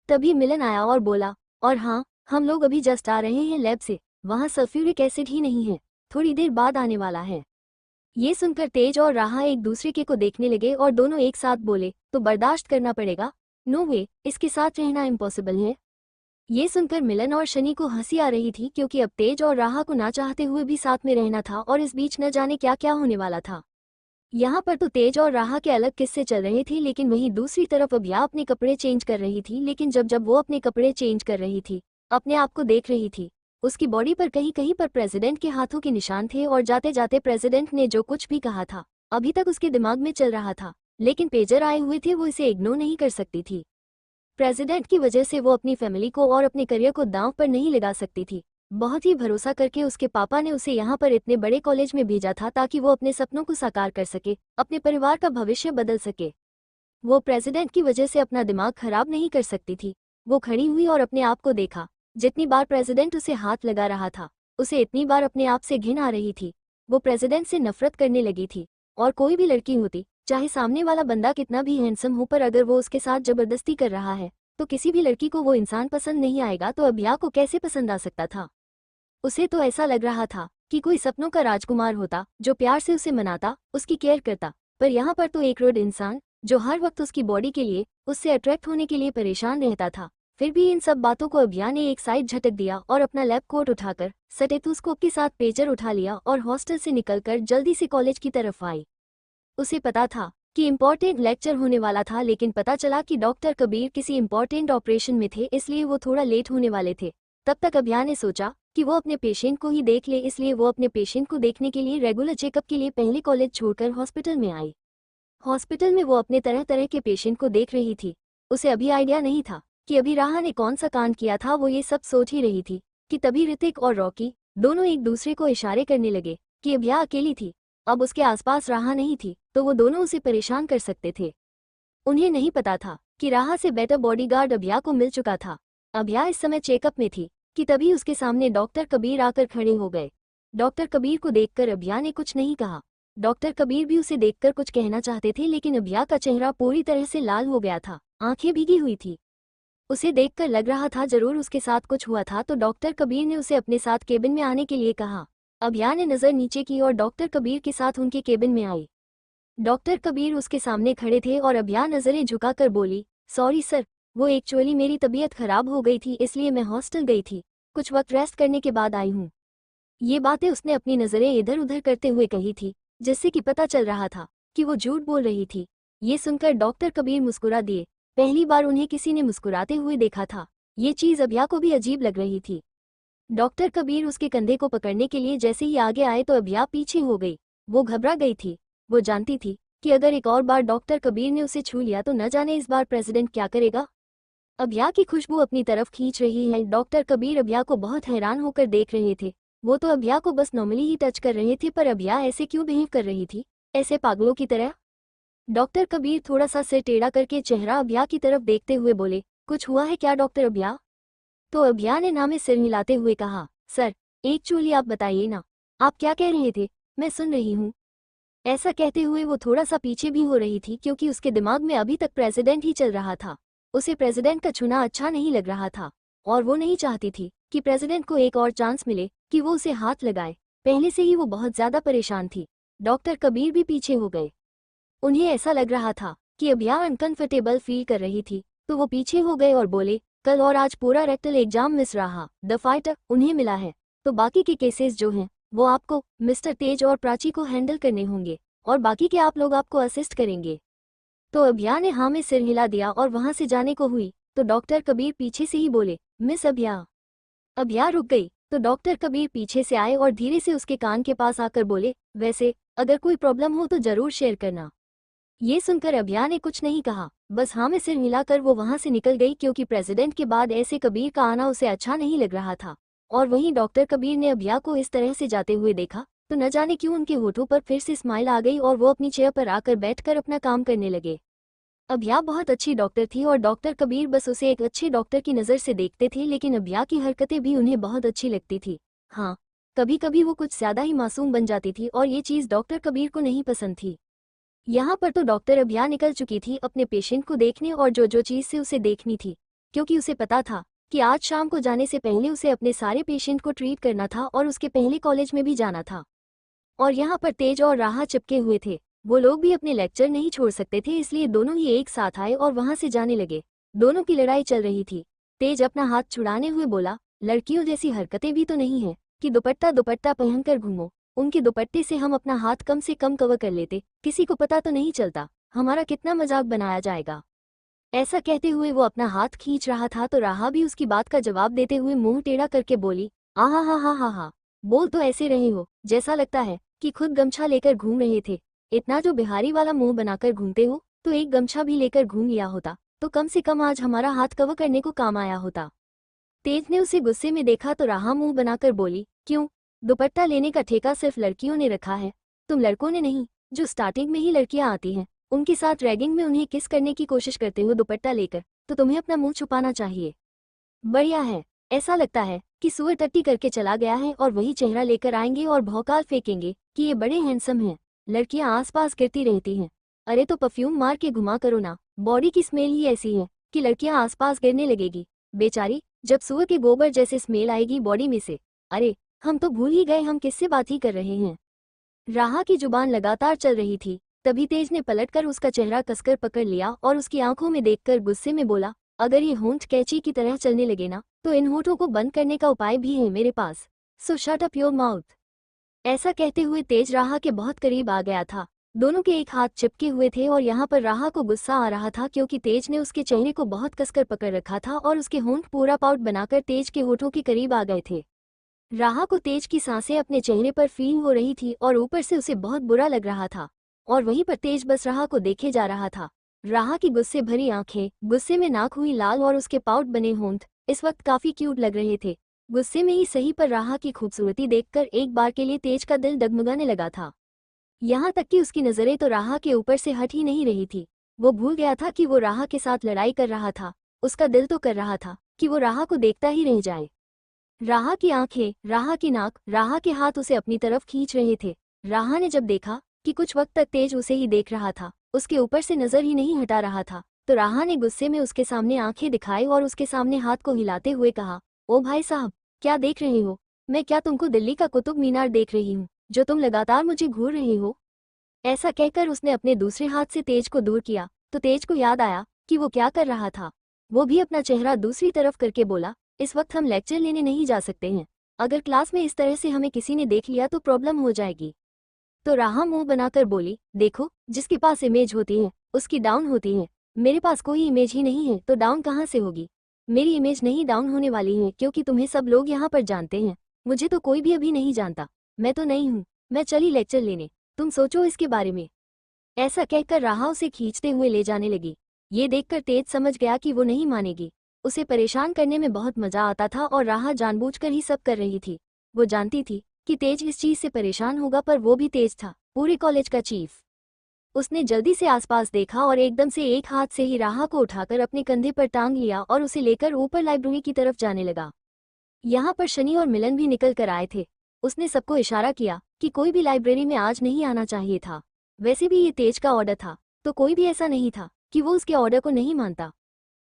तभी मिलन आया और बोला, और हाँ, हम लोग अभी जस्ट आ रहे हैं लैब से, वहाँ सल्फ्यूरिक एसिड ही नहीं है, थोड़ी देर बाद आने वाला है। ये सुनकर तेज और राहा एक दूसरे के को देखने लगे और दोनों एक साथ बोले, तो बर्दाश्त करना पड़ेगा, नो वे, इसके साथ रहना इम्पॉसिबल है। ये सुनकर मिलन और शनि को हंसी आ रही थी क्योंकि अब तेज और राहा को ना चाहते हुए भी साथ में रहना था और इस बीच न जाने क्या क्या होने वाला था। यहाँ पर तो तेज और राहा के अलग किस्से चल रहे थे, लेकिन वहीं दूसरी तरफ अभ्या अपने कपड़े चेंज कर रही थी। लेकिन जब जब वो अपने कपड़े चेंज कर रही थी, अपने आप को देख रही थी, उसकी बॉडी पर कहीं कहीं पर प्रेसिडेंट के हाथों के निशान थे और जाते जाते प्रेसिडेंट ने जो कुछ भी कहा था अभी तक उसके दिमाग में चल रहा था, लेकिन पेजर आए हुए थे, वो इसे इग्नोर नहीं कर सकती थी। प्रेसिडेंट की वजह से वो अपनी फैमिली को और अपने करियर को दांव पर नहीं लगा सकती थी। बहुत ही भरोसा करके उसके पापा ने उसे यहाँ पर इतने बड़े कॉलेज में भेजा था ताकि वो अपने सपनों को साकार कर सके, अपने परिवार का भविष्य बदल सके। वो प्रेसिडेंट की वजह से अपना दिमाग खराब नहीं कर सकती थी। वो खड़ी हुई और अपने आप को देखा। जितनी बार प्रेसिडेंट उसे हाथ लगा रहा था, उसे इतनी बार अपने आप से घिन आ रही थी। वो प्रेसिडेंट से नफरत करने लगी थी। और कोई भी लड़की होती, चाहे सामने वाला बंदा कितना भी हैंडसम हो, पर अगर वो उसके साथ जबरदस्ती कर रहा है तो किसी भी लड़की को वो इंसान पसंद नहीं आएगा, तो अभ्या को कैसे पसंद आ सकता था। उसे तो ऐसा लग रहा था कि कोई सपनों का राजकुमार होता जो प्यार से उसे मनाता, उसकी केयर करता, पर यहाँ पर तो एक रोड इंसान जो हर वक्त उसकी बॉडी के लिए, उससे अट्रैक्ट होने के लिए परेशान रहता था। फिर भी इन सब बातों को अभ्या ने एक साइड झटक दिया और अपना लैब कोट उठाकर स्टेथोस्कोप के साथ पेजर उठा लिया और हॉस्टल से निकलकर जल्दी से कॉलेज की तरफ आई। उसे पता था कि इम्पोर्टेंट लेक्चर होने वाला था, लेकिन पता चला कि डॉक्टर कबीर किसी इम्पोर्टेंट ऑपरेशन में थे, इसलिए वो थोड़ा लेट होने वाले थे। तब तक अभ्या ने सोचा कि वो अपने पेशेंट को ही देख ले, इसलिए वो अपने पेशेंट को देखने के लिए रेगुलर चेकअप के लिए पहले कॉलेज छोड़कर हॉस्पिटल में आई। हॉस्पिटल में वो अपने तरह तरह के पेशेंट को देख रही थी। उसे अभी आइडिया नहीं था कि अभी राहा ने कौन सा कांड किया था। वो ये सब सोच ही रही थी कि तभी ऋतिक और रॉकी दोनों एक दूसरे को इशारे करने लगे कि अभ्या अकेली थी। अब उसके आसपास राहा नहीं थी तो वो दोनों उसे परेशान कर सकते थे। उन्हें नहीं पता था कि राहा से बेटर बॉडीगार्ड अभ्या को मिल चुका था। अभ्या इस समय चेकअप में थी कि तभी उसके सामने डॉक्टर कबीर आकर खड़े हो गए। डॉक्टर कबीर को देखकर अभ्या ने कुछ नहीं कहा। डॉक्टर कबीर भी उसे देखकर कुछ कहना चाहते थे, लेकिन अभ्या का चेहरा पूरी तरह से लाल हो गया था, आंखें भीगी हुई थी। उसे देखकर लग रहा था जरूर उसके साथ कुछ हुआ था, तो डॉक्टर कबीर ने उसे अपने साथ केबिन में आने के लिए कहा। अभ्या ने नजर नीचे की और डॉक्टर कबीर के साथ उनके केबिन में आई। डॉक्टर कबीर उसके सामने खड़े थे और अभ्या नजरें झुकाकर बोली, सॉरी सर, वो एक्चुअली मेरी तबीयत खराब हो गई थी, इसलिए मैं हॉस्टल गई थी, कुछ वक्त रेस्ट करने के बाद आई हूँ। ये बातें उसने अपनी नजरें इधर उधर करते हुए कही थी, जिससे कि पता चल रहा था कि वो झूठ बोल रही थी। ये सुनकर डॉक्टर कबीर मुस्कुरा दिए। पहली बार उन्हें किसी ने मुस्कुराते हुए देखा था। ये चीज अभ्या को भी अजीब लग रही थी। डॉक्टर कबीर उसके कंधे को पकड़ने के लिए जैसे ही आगे आए तो अभ्या पीछे हो गई। वो घबरा गई थी। वो जानती थी कि अगर एक और बार डॉक्टर कबीर ने उसे छू लिया तो न जाने इस बार प्रेसिडेंट क्या करेगा। अभ्या की खुशबू अपनी तरफ खींच रही है। डॉक्टर कबीर अभ्या को बहुत हैरान होकर देख रहे थे। वो तो अभ्या को बस नॉर्मली ही टच कर रहे थे, पर अभ्या ऐसे क्यों बिहेव कर रही थी, ऐसे पागलों की तरह। डॉक्टर कबीर थोड़ा सा सिर टेढ़ा करके चेहरा अभ्या की तरफ देखते हुए बोले, कुछ हुआ है क्या डॉक्टर अभ्या? तो अभ्या ने ना में सिर हिलाते हुए कहा, सर, एक्चुअली आप बताइए ना, आप क्या कह रहे थे, मैं सुन रही हूँ। ऐसा कहते हुए वो थोड़ा सा पीछे भी हो रही थी क्योंकि उसके दिमाग में अभी तक प्रेसिडेंट ही चल रहा था। उसे प्रेसिडेंट का चुना अच्छा नहीं लग रहा था और वो नहीं चाहती थी कि प्रेसिडेंट को एक और चांस मिले कि वो उसे हाथ लगाए। पहले से ही वो बहुत ज्यादा परेशान थी। डॉक्टर कबीर भी पीछे हो गए। उन्हें ऐसा लग रहा था कि अभिया अनकंफर्टेबल फील कर रही थी, तो वो पीछे हो गए और बोले, कल और आज पूरा रेक्टल एग्जाम मिस रहा। द फाइटर उन्हें मिला है, तो बाकी के केसेस जो हैं वो आपको, मिस्टर तेज और प्राची को हैंडल करने होंगे और बाकी के आप लोग आपको असिस्ट करेंगे। तो अभिया ने हाँ में सिर हिला दिया और वहां से जाने को हुई तो डॉक्टर कबीर पीछे से ही बोले, मिस अभिया। अभिया रुक गई तो डॉक्टर कबीर पीछे से आए और धीरे से उसके कान के पास आकर बोले, वैसे अगर कोई प्रॉब्लम हो तो जरूर शेयर करना। ये सुनकर अभिया ने कुछ नहीं कहा, बस हाँ में सिर हिलाकर वो वहां से निकल गई क्योंकि प्रेसिडेंट के बाद ऐसे कबीर का आना उसे अच्छा नहीं लग रहा था। और वहीं डॉक्टर कबीर ने अभिया को इस तरह से जाते हुए देखा तो न जाने क्यों उनके होठों पर फिर से स्माइल आ गई और वो अपनी चेयर पर आकर बैठकर अपना काम करने लगे। अभिया बहुत अच्छी डॉक्टर थी और डॉक्टर कबीर बस उसे एक अच्छे डॉक्टर की नज़र से देखते थे, लेकिन अभिया की हरकतें भी उन्हें बहुत अच्छी लगती थी। हाँ, कभी कभी वो कुछ ज्यादा ही मासूम बन जाती थी और ये चीज़ डॉक्टर कबीर को नहीं पसंद थी। यहाँ पर तो डॉक्टर अभिया निकल चुकी थी अपने पेशेंट को देखने और जो जो चीज़ से उसे देखनी थी, क्योंकि उसे पता था कि आज शाम को जाने से पहले उसे अपने सारे पेशेंट को ट्रीट करना था और उसके पहले कॉलेज में भी जाना था। और यहाँ पर तेज और राहा चिपके हुए थे, वो लोग भी अपने लेक्चर नहीं छोड़ सकते थे, इसलिए दोनों ही एक साथ आए और वहां से जाने लगे। दोनों की लड़ाई चल रही थी। तेज अपना हाथ छुड़ाने हुए बोला, लड़कियों जैसी हरकतें भी तो नहीं है कि दुपट्टा दुपट्टा पहनकर घूमो। उनके दुपट्टे से हम अपना हाथ कम से कम कवर कर लेते, किसी को पता तो नहीं चलता, हमारा कितना मजाक बनाया जाएगा। ऐसा कहते हुए वो अपना हाथ खींच रहा था तो राहा भी उसकी बात का जवाब देते हुए मुंह टेढ़ा करके बोली, आहा हा हा हा हा, बोल तो ऐसे रहे हो जैसा लगता है कि खुद गमछा लेकर घूम रहे थे। इतना जो बिहारी वाला मुंह बनाकर घूमते हो तो एक गमछा भी लेकर घूम लिया होता तो कम से कम आज हमारा हाथ कवर करने को काम आया होता। तेज ने उसे गुस्से में देखा तो राहा मुंह बनाकर बोली, क्यों, दुपट्टा लेने का ठेका सिर्फ लड़कियों ने रखा है, तुम लड़कों ने नहीं? जो स्टार्टिंग में ही लड़कियां आती हैं उनके साथ रैगिंग में उन्हें किस करने की कोशिश करते हो दुपट्टा लेकर, तो तुम्हें अपना मुंह छुपाना चाहिए। बढ़िया है, ऐसा लगता है कि सुअर टट्टी करके चला गया है और वही चेहरा लेकर आएंगे और भौकाल फेंकेंगे कि ये बड़े हैंडसम हैं। लड़कियां आसपास गिरती रहती हैं, अरे तो परफ्यूम मार के घुमा करो ना, बॉडी की स्मेल ही ऐसी है कि लड़कियां आसपास गिरने लगेगी। बेचारी, जब सुअर के गोबर जैसे स्मेल आएगी बॉडी में से, अरे हम तो भूल ही गए हम किससे बात ही कर रहे हैं। राहा की जुबान लगातार चल रही थी, तभी तेज ने पलटकर उसका चेहरा कसकर पकड़ लिया और उसकी आंखों में देखकर गुस्से में बोला, अगर ये होंठ कैंची की तरह चलने लगे ना तो इन होठों को बंद करने का उपाय भी है मेरे पास, so shut up your mouth. ऐसा कहते हुए तेज राहा के बहुत करीब आ गया था। दोनों के एक हाथ चिपके हुए थे और यहाँ पर राहा को गुस्सा आ रहा था क्योंकि तेज ने उसके चेहरे को बहुत कसकर पकड़ रखा था और उसके होंठ पूरा पाउट बनाकर तेज के होठों के करीब आ गए थे। राहा को तेज की सांसें अपने चेहरे पर फील हो रही थी और ऊपर से उसे बहुत बुरा लग रहा था और वहीं पर तेज बस राहा को देखे जा रहा था। राहा की गुस्से भरी आंखें, गुस्से में नाक हुई लाल और उसके पाउट बने होंठ इस वक्त काफी क्यूट लग रहे थे। गुस्से में ही सही पर राहा की खूबसूरती देखकर एक बार के लिए तेज का दिल डगमगाने लगा था। यहाँ तक कि उसकी नजरें तो राहा के ऊपर से हट ही नहीं रही थी। वो भूल गया था कि वो राहा के साथ लड़ाई कर रहा था, उसका दिल तो कर रहा था कि वो राहा को देखता ही रह जाए। राहा की आंखें, राहा की नाक, राहा के हाथ उसे अपनी तरफ खींच रहे थे। राहा ने जब देखा कि कुछ वक्त तक तेज उसे ही देख रहा था, उसके ऊपर से नजर ही नहीं हटा रहा था, तो राहा ने गुस्से में उसके सामने आंखें दिखाई और उसके सामने हाथ को हिलाते हुए कहा, ओ भाई साहब, क्या देख रहे हो? मैं क्या तुमको दिल्ली का कुतुब मीनार देख रही हूँ जो तुम लगातार मुझे घूर रहे हो? ऐसा कहकर उसने अपने दूसरे हाथ से तेज को दूर किया तो तेज को याद आया कि वो क्या कर रहा था। वो भी अपना चेहरा दूसरी तरफ करके बोला, इस वक्त हम लेक्चर लेने नहीं जा सकते हैं, अगर क्लास में इस तरह से हमें किसी ने देख लिया तो प्रॉब्लम हो जाएगी। तो राहा मुंह बनाकर बोली, देखो, जिसके पास इमेज होती है उसकी डाउन होती है, मेरे पास कोई इमेज ही नहीं है तो डाउन कहाँ से होगी? मेरी इमेज नहीं डाउन होने वाली है क्योंकि तुम्हें सब लोग यहाँ पर जानते हैं, मुझे तो कोई भी अभी नहीं जानता, मैं तो नहीं हूँ, मैं चली लेक्चर लेने, तुम सोचो इसके बारे में। ऐसा कहकर राहा उसे खींचते हुए ले जाने लगी। ये देखकर तेज समझ गया कि वो नहीं मानेगी, उसे परेशान करने में बहुत मजा आता था और राहा जानबूझकर ही सब कर रही थी। वो जानती थी कि तेज इस चीज से परेशान होगा, पर वो भी तेज था, पूरे कॉलेज का चीफ। उसने जल्दी से आसपास देखा और एकदम से एक हाथ से ही राहा को उठाकर अपने कंधे पर टांग लिया और उसे लेकर ऊपर लाइब्रेरी की तरफ जाने लगा। यहाँ पर शनि और मिलन भी निकल कर आए थे। उसने सबको इशारा किया कि कोई भी लाइब्रेरी में आज नहीं आना चाहिए था। वैसे भी ये तेज का ऑर्डर था, तो कोई भी ऐसा नहीं था कि वो उसके ऑर्डर को नहीं मानता।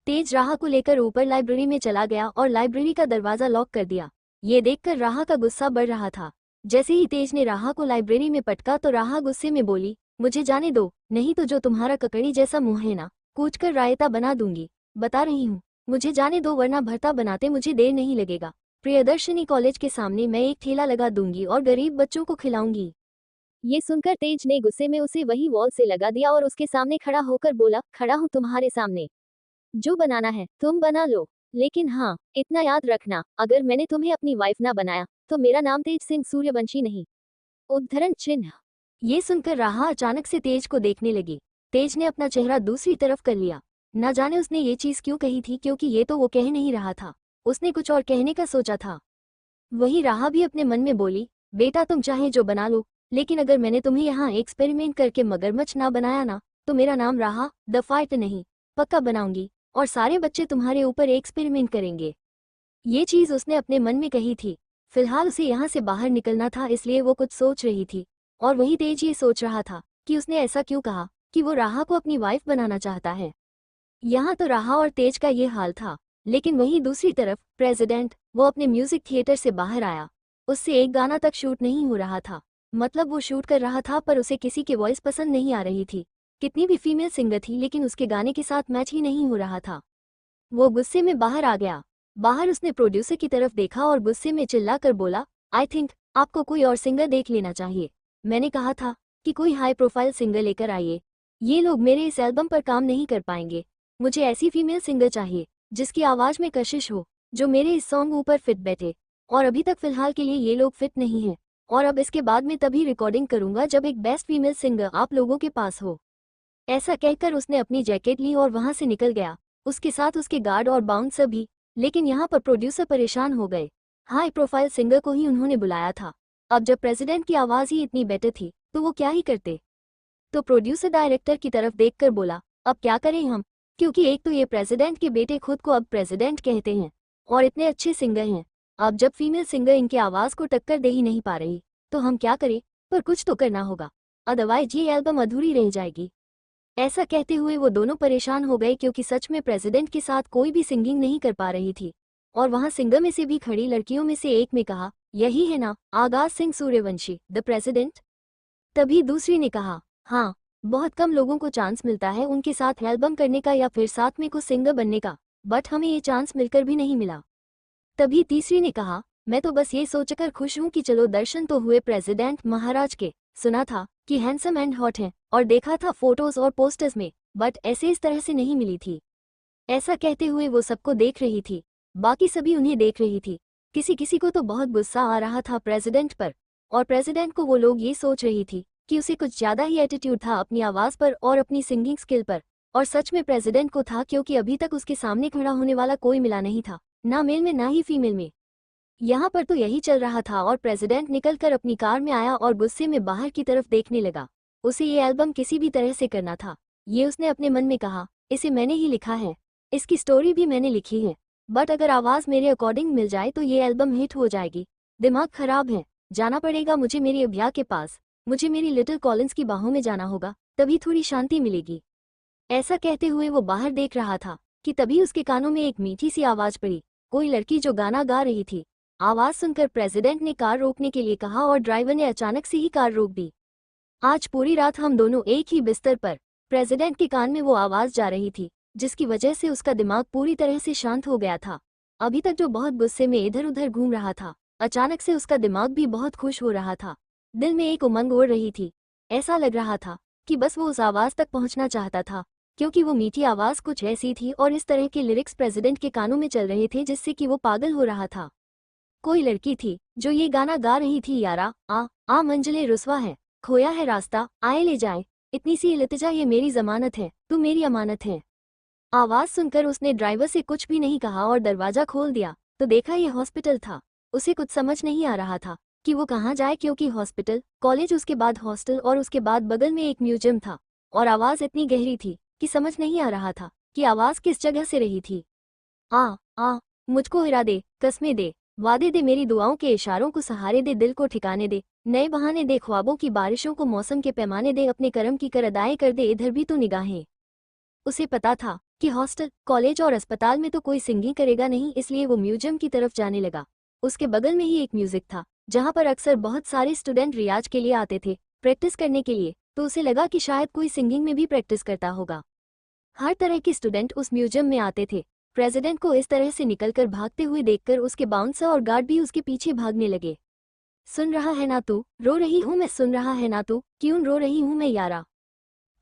तेज राहा को लेकर ऊपर लाइब्रेरी में चला गया और लाइब्रेरी का दरवाजा लॉक कर दिया। ये देखकर राहा का गुस्सा बढ़ रहा था। जैसे ही तेज ने राहा को लाइब्रेरी में पटका तो राहा गुस्से में बोली, मुझे जाने दो, नहीं तो जो तुम्हारा ककड़ी जैसा मुंह है ना, कूचकर रायता बना दूंगी। बता रही हूँ, मुझे जाने दो वरना भरता बनाते मुझे देर नहीं लगेगा। प्रियदर्शनी कॉलेज के सामने मैं एक ठेला लगा दूंगी और गरीब बच्चों को खिलाऊंगी। ये सुनकर तेज ने गुस्से में उसे वही वॉल से लगा दिया और उसके सामने खड़ा होकर बोला, खड़ा हूँ तुम्हारे सामने, जो बनाना है तुम बना लो, लेकिन हाँ, इतना याद रखना, अगर मैंने तुम्हें अपनी वाइफ ना बनाया तो मेरा नाम तेज सिंह सूर्यवंशी नहीं। उद्धरण चिन्ह। ये सुनकर राहा अचानक से तेज को देखने लगी। तेज ने अपना चेहरा दूसरी तरफ कर लिया। न जाने उसने ये चीज क्यों कही थी, क्योंकि ये तो वो कह नहीं रहा था, उसने कुछ और कहने का सोचा था। वही राहा भी अपने मन में बोली, बेटा तुम चाहे जो बना लो, लेकिन अगर मैंने तुम्हें यहाँ एक्सपेरिमेंट करके मगरमच्छ ना बनाया ना, तो मेरा नाम राहा द फाइट नहीं, पक्का बनाऊंगी, और सारे बच्चे तुम्हारे ऊपर एक्सपेरिमेंट करेंगे। ये चीज उसने अपने मन में कही थी। फिलहाल उसे यहाँ से बाहर निकलना था, इसलिए वो कुछ सोच रही थी। और वही तेज ये सोच रहा था कि उसने ऐसा क्यों कहा कि वो राहा को अपनी वाइफ बनाना चाहता है। यहाँ तो राहा और तेज का ये हाल था, लेकिन वहीं दूसरी तरफ प्रेसिडेंट, वो अपने म्यूजिक थिएटर से बाहर आया। उससे एक गाना तक शूट नहीं हो रहा था, मतलब वो शूट कर रहा था पर उसे किसी की वॉइस पसंद नहीं आ रही थी। कितनी भी फीमेल सिंगर थी लेकिन उसके गाने के साथ मैच ही नहीं हो रहा था। वो गुस्से में बाहर आ गया। बाहर उसने प्रोड्यूसर की तरफ देखा और गुस्से में चिल्लाकर बोला, आई थिंक आपको कोई और सिंगर देख लेना चाहिए। मैंने कहा था कि कोई हाई प्रोफाइल सिंगर लेकर आइए। ये लोग मेरे इस एल्बम पर काम नहीं कर पाएंगे। मुझे ऐसी फीमेल सिंगर चाहिए जिसकी आवाज में कशिश हो, जो मेरे इस सॉन्ग ऊपर फिट बैठे। और अभी तक फिलहाल के लिए ये लोग फिट नहीं हैं, और अब इसके बाद में तभी रिकॉर्डिंग करूंगा जब एक बेस्ट फीमेल सिंगर आप लोगों के पास हो। ऐसा कहकर उसने अपनी जैकेट ली और वहां से निकल गया, उसके साथ उसके गार्ड और बाउंसर भी। लेकिन यहाँ पर प्रोड्यूसर परेशान हो गए। हाई प्रोफाइल सिंगर को ही उन्होंने बुलाया था। अब जब प्रेसिडेंट की आवाज ही इतनी बेटर थी तो वो क्या ही करते। तो प्रोड्यूसर डायरेक्टर की तरफ देखकर बोला, अब क्या करें हम, क्योंकि एक तो ये प्रेसिडेंट के बेटे खुद को अब प्रेसिडेंट कहते हैं और इतने अच्छे सिंगर हैं। अब जब फीमेल सिंगर इनकी आवाज को टक्कर दे ही नहीं पा रही तो हम क्या करें, पर कुछ तो करना होगा, अदरवाइज ये एल्बम अधूरी रह जाएगी। ऐसा कहते हुए वो दोनों परेशान हो गए, क्योंकि सच में प्रेसिडेंट के साथ कोई भी सिंगिंग नहीं कर पा रही थी। और वहां सिंगर में से भी खड़ी लड़कियों में से एक ने कहा, यही है ना आगाज सिंह सूर्यवंशी द प्रेसिडेंट। तभी दूसरी ने कहा, हाँ, बहुत कम लोगों को चांस मिलता है उनके साथ एल्बम करने का या फिर साथ में कुछ सिंगर बनने का, बट हमें ये चांस मिलकर भी नहीं मिला। तभी तीसरी ने कहा, मैं तो बस ये सोचकर खुश हूँ कि चलो दर्शन तो हुए प्रेसिडेंट महाराज के। सुना था कि हैंडसम एंड हॉट हैं और देखा था फोटोज और पोस्टर्स में, बट ऐसे इस तरह से नहीं मिली थी। ऐसा कहते हुए वो सबको देख रही थी, बाकी सभी उन्हें देख रही थी। किसी किसी को तो बहुत गुस्सा आ रहा था प्रेसिडेंट पर, और प्रेसिडेंट को वो लोग ये सोच रही थी कि उसे कुछ ज्यादा ही एटीट्यूड था अपनी आवाज पर और अपनी सिंगिंग स्किल पर। और सच में प्रेसिडेंट को था, क्योंकि अभी तक उसके सामने खड़ा होने वाला कोई मिला नहीं था, ना मेल में ना ही फीमेल में। यहाँ पर तो यही चल रहा था और प्रेसिडेंट निकलकर अपनी कार में आया और गुस्से में बाहर की तरफ देखने लगा। उसे ये एल्बम किसी भी तरह से करना था, ये उसने अपने मन में कहा। इसे मैंने ही लिखा है, इसकी स्टोरी भी मैंने लिखी है, बट अगर आवाज मेरे अकॉर्डिंग मिल जाए तो ये एल्बम हिट हो जाएगी। दिमाग खराब है, जाना पड़ेगा मुझे मेरी अभिया के पास, मुझे मेरी लिटिल कॉलिंस की बाहों में जाना होगा, तभी थोड़ी शांति मिलेगी। ऐसा कहते हुए वो बाहर देख रहा था कि तभी उसके कानों में एक मीठी सी आवाज पड़ी, कोई लड़की जो गाना गा रही थी। आवाज सुनकर प्रेसिडेंट ने कार रोकने के लिए कहा और ड्राइवर ने अचानक से ही कार रोक दी। आज पूरी रात हम दोनों एक ही बिस्तर पर। प्रेसिडेंट के कान में वो आवाज जा रही थी, जिसकी वजह से उसका दिमाग पूरी तरह से शांत हो गया था। अभी तक जो बहुत गुस्से में इधर उधर घूम रहा था, अचानक से उसका दिमाग भी बहुत खुश हो रहा था। दिल में एक उमंग ओढ़ रही थी। ऐसा लग रहा था कि बस वो उस आवाज तक पहुंचना चाहता था, क्योंकि वो मीठी आवाज कुछ ऐसी थी और इस तरह के लिरिक्स प्रेसिडेंट के कानों में चल रहे थे जिससे कि वो पागल हो रहा था। कोई लड़की थी जो ये गाना गा रही थी, यारा आ मंजिले रुसवा है, खोया है रास्ता, आए ले जाए, इतनी सी इल्तिजा, ये मेरी जमानत है, तू मेरी अमानत है। आवाज सुनकर उसने ड्राइवर से कुछ भी नहीं कहा और दरवाजा खोल दिया तो देखा ये हॉस्पिटल था। उसे कुछ समझ नहीं आ रहा था कि वो कहाँ जाए, क्योंकि हॉस्पिटल, कॉलेज, उसके बाद हॉस्टल और उसके बाद बगल में एक म्यूजियम था। और आवाज इतनी गहरी थी कि समझ नहीं आ रहा था कि आवाज किस जगह से रही थी। आ मुझको हिरा दे, कसमें दे, वादे दे मेरी दुआओं के इशारों को सहारे दे, दिल को ठिकाने दे, नए बहाने दे, ख्वाबों की बारिशों को मौसम के पैमाने दे, अपने कर्म की कर अदाएं कर दे, इधर भी तो निगाहें। उसे पता था कि हॉस्टल, कॉलेज और अस्पताल में तो कोई सिंगिंग करेगा नहीं, इसलिए वो म्यूजियम की तरफ जाने लगा। उसके बगल में ही एक म्यूजिक था जहाँ पर अक्सर बहुत सारे स्टूडेंट रियाज के लिए आते थे, प्रैक्टिस करने के लिए। तो उसे लगा कि शायद कोई सिंगिंग में भी प्रैक्टिस करता होगा। हर तरह के स्टूडेंट उस म्यूजियम में आते थे। प्रेसिडेंट को इस तरह से निकलकर भागते हुए देखकर उसके बाउंसर और गार्ड भी उसके पीछे भागने लगे। सुन रहा है ना तू, रो रही हूँ मैं, सुन रहा है ना तू, क्यों रो रही हूँ मैं यारा।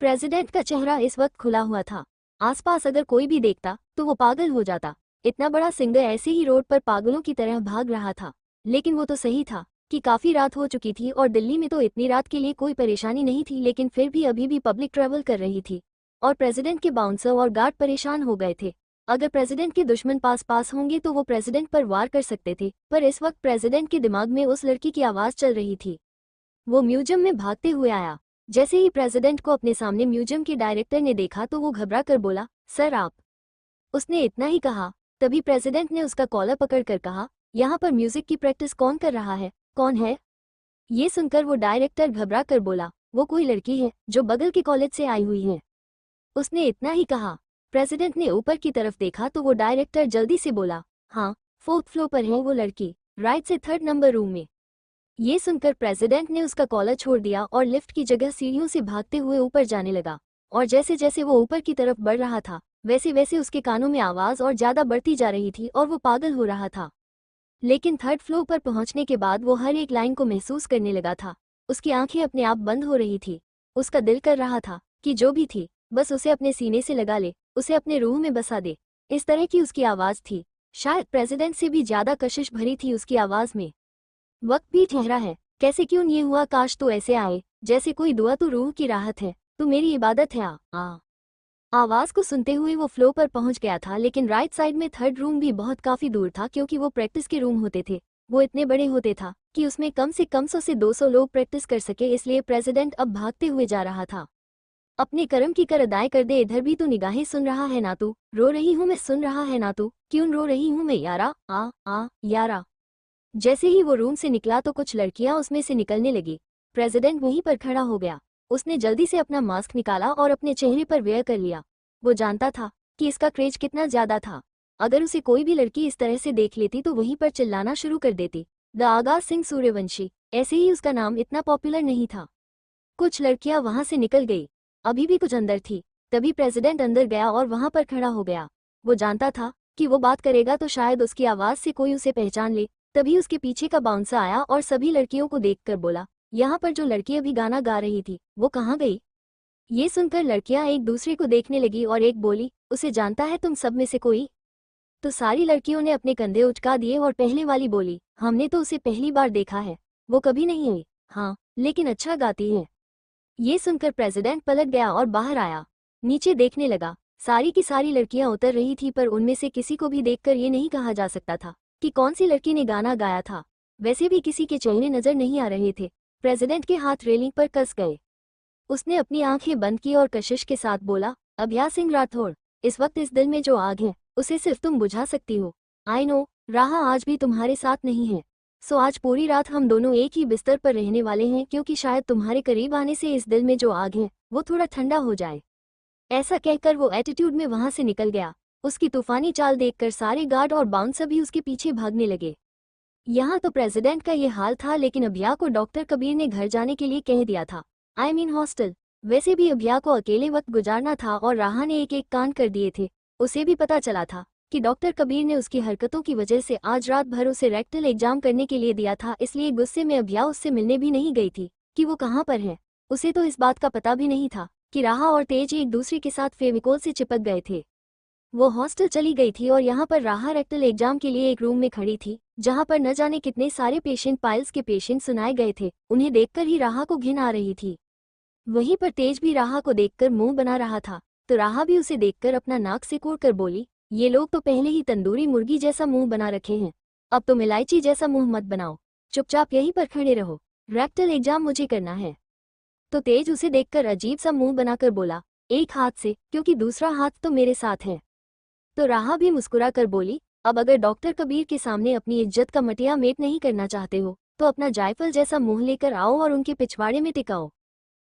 प्रेसिडेंट का चेहरा इस वक्त खुला हुआ था। आसपास अगर कोई भी देखता तो वो पागल हो जाता। इतना बड़ा सिंगर ऐसे ही रोड पर पागलों की तरह भाग रहा था। लेकिन वो तो सही था कि काफी रात हो चुकी थी और दिल्ली में तो इतनी रात के लिए कोई परेशानी नहीं थी, लेकिन फिर भी अभी भी पब्लिक ट्रैवल कर रही थी और प्रेसिडेंट के बाउंसर और गार्ड परेशान हो गए थे। अगर प्रेसिडेंट के दुश्मन पास होंगे तो वो प्रेसिडेंट पर वार कर सकते थे, पर इस वक्त प्रेसिडेंट के दिमाग में उस लड़की की आवाज चल रही थी। वो म्यूजियम में भागते हुए आया। जैसे ही प्रेसिडेंट को अपने सामने म्यूजियम के डायरेक्टर ने देखा तो वो घबरा कर बोला, सर आप। उसने इतना ही कहा, तभी प्रेसिडेंट ने उसका कॉलर पकड़कर कहा, यहाँ पर म्यूजिक की प्रैक्टिस कौन कर रहा है, कौन है। ये सुनकर वो डायरेक्टर घबरा कर बोला, वो कोई लड़की है जो बगल के कॉलेज से आई हुई है। उसने इतना ही कहा। प्रेसिडेंट ने ऊपर की तरफ देखा तो वो डायरेक्टर जल्दी से बोला, हाँ, 4th फ्लोर पर है वो लड़की, राइट से 3rd नंबर रूम में। ये सुनकर प्रेसिडेंट ने उसका कॉलर छोड़ दिया और लिफ्ट की जगह सीढ़ियों से भागते हुए ऊपर जाने लगा। और जैसे जैसे वो ऊपर की तरफ बढ़ रहा था वैसे वैसे उसके कानों में आवाज और ज्यादा बढ़ती जा रही थी और वो पागल हो रहा था। लेकिन 3rd फ्लोर पर पहुंचने के बाद वो हर एक लाइन को महसूस करने लगा था। उसकी आंखें अपने आप बंद हो रही थी। उसका दिल कर रहा था कि जो भी थी बस उसे अपने सीने से लगा ले, उसे अपने रूह में बसा दे। इस तरह की उसकी आवाज थी। शायद प्रेसिडेंट से भी ज्यादा कशिश भरी थी उसकी आवाज में। वक्त भी ठहरा है, कैसे क्यों ये हुआ, काश तू ऐसे आए जैसे कोई दुआ तो रूह की राहत है, तू मेरी इबादत है। आवाज को सुनते हुए वो फ्लो पर पहुंच गया था, लेकिन राइट साइड में 3rd रूम भी बहुत काफी दूर था क्योंकि वो प्रैक्टिस के रूम होते थे। वो इतने बड़े होते था कि उसमें कम से कम 100 से 200 लोग प्रैक्टिस कर सके, इसलिए प्रेसिडेंट अब भागते हुए जा रहा था। अपने कर्म की कर अदाएं कर दे, इधर भी तो निगाहें, सुन रहा है ना तू, रो रही हूँ मैं, सुन रहा है ना तू, क्यों रो रही हूँ मैं यारा। यारा। जैसे ही वो रूम से निकला तो कुछ लड़कियां उसमें से निकलने लगी। प्रेसिडेंट वहीं पर खड़ा हो गया। उसने जल्दी से अपना मास्क निकाला और अपने चेहरे पर वेयर कर लिया। वो जानता था कि इसका क्रेज कितना ज्यादा था। अगर उसे कोई भी लड़की इस तरह से देख लेती तो वहीं पर चिल्लाना शुरू कर देती। द आगाज सिंह सूर्यवंशी, ऐसे ही उसका नाम इतना पॉपुलर नहीं था। कुछ लड़कियां वहां से निकल गई, अभी भी कुछ अंदर थी। तभी प्रेसिडेंट अंदर गया और वहां पर खड़ा हो गया। वो जानता था कि वो बात करेगा तो शायद उसकी आवाज से कोई उसे पहचान ले। तभी उसके पीछे का बाउंसर आया और सभी लड़कियों को देखकर बोला, यहाँ पर जो लड़की अभी गाना गा रही थी वो कहाँ गई। ये सुनकर लड़कियां एक दूसरे को देखने लगी और एक बोली, उसे जानता है तुम सब में से कोई। तो सारी लड़कियों ने अपने कंधे उचका दिए और पहले वाली बोली, हमने तो उसे पहली बार देखा है, वो कभी नहीं आई। हाँ, लेकिन अच्छा गाती है। ये सुनकर प्रेसिडेंट पलट गया और बाहर आया। नीचे देखने लगा। सारी की सारी लड़कियां उतर रही थी, पर उनमें से किसी को भी देखकर ये नहीं कहा जा सकता था कि कौन सी लड़की ने गाना गाया था। वैसे भी किसी के चेहरे नजर नहीं आ रहे थे। प्रेसिडेंट के हाथ रेलिंग पर कस गए। उसने अपनी आंखें बंद की और कशिश के साथ बोला, अभया सिंह राठौड़, इस वक्त इस दिल में जो आग है उसे सिर्फ तुम बुझा सकती हो। आई नो, राहा आज भी तुम्हारे साथ नहीं है। सो आज पूरी रात हम दोनों एक ही बिस्तर पर रहने वाले हैं, क्योंकि शायद तुम्हारे करीब आने से इस दिल में जो आग है वो थोड़ा ठंडा हो जाए। ऐसा कहकर वो एटीट्यूड में वहां से निकल गया। उसकी तूफानी चाल देखकर सारे गार्ड और बाउंसर भी उसके पीछे भागने लगे। यहाँ तो प्रेसिडेंट का ये हाल था, लेकिन अभया को डॉक्टर कबीर ने घर जाने के लिए कह दिया था, आई मीन हॉस्टल। वैसे भी अभया को अकेले वक्त गुजारना था और राहा ने एक एक कान कर दिए थे। उसे भी पता चला था कि डॉक्टर कबीर ने उसकी हरकतों की वजह से आज रात भर उसे रेक्टल एग्जाम करने के लिए दिया था, इसलिए गुस्से में अभया उससे मिलने भी नहीं गई थी कि वो कहाँ पर है। उसे तो इस बात का पता भी नहीं था कि राहा और तेज एक दूसरे के साथ फेविकोल से चिपक गए थे। वो हॉस्टल चली गई थी और यहाँ पर राहा रेक्टल एग्जाम के लिए एक रूम में खड़ी थी, जहाँ पर न जाने कितने सारे पेशेंट, पाइल्स के पेशेंट सुनाए गए थे। उन्हें देखकर ही राहा को घिन आ रही थी। वहीं पर तेज भी राहा को देखकर मुंह बना रहा था, तो राहा भी उसे देखकर अपना नाक सिकोड़ कर बोली, ये लोग तो पहले ही तंदूरी मुर्गी जैसा मुंह बना रखे हैं, अब तुम इलायची जैसा मुंह मत बनाओ, चुपचाप यहीं पर खड़े रहो, रेक्टल एग्जाम मुझे करना है। तो तेज उसे देखकर अजीब सा मुंह बनाकर बोला, एक हाथ से, क्योंकि दूसरा हाथ तो मेरे साथ है। तो राहा भी मुस्कुरा कर बोली, अब अगर डॉक्टर कबीर के सामने अपनी इज्जत का मटिया मेट नहीं करना चाहते हो तो अपना जायफल जैसा मुंह लेकर आओ और उनके पिछवाड़े में टिकाओ।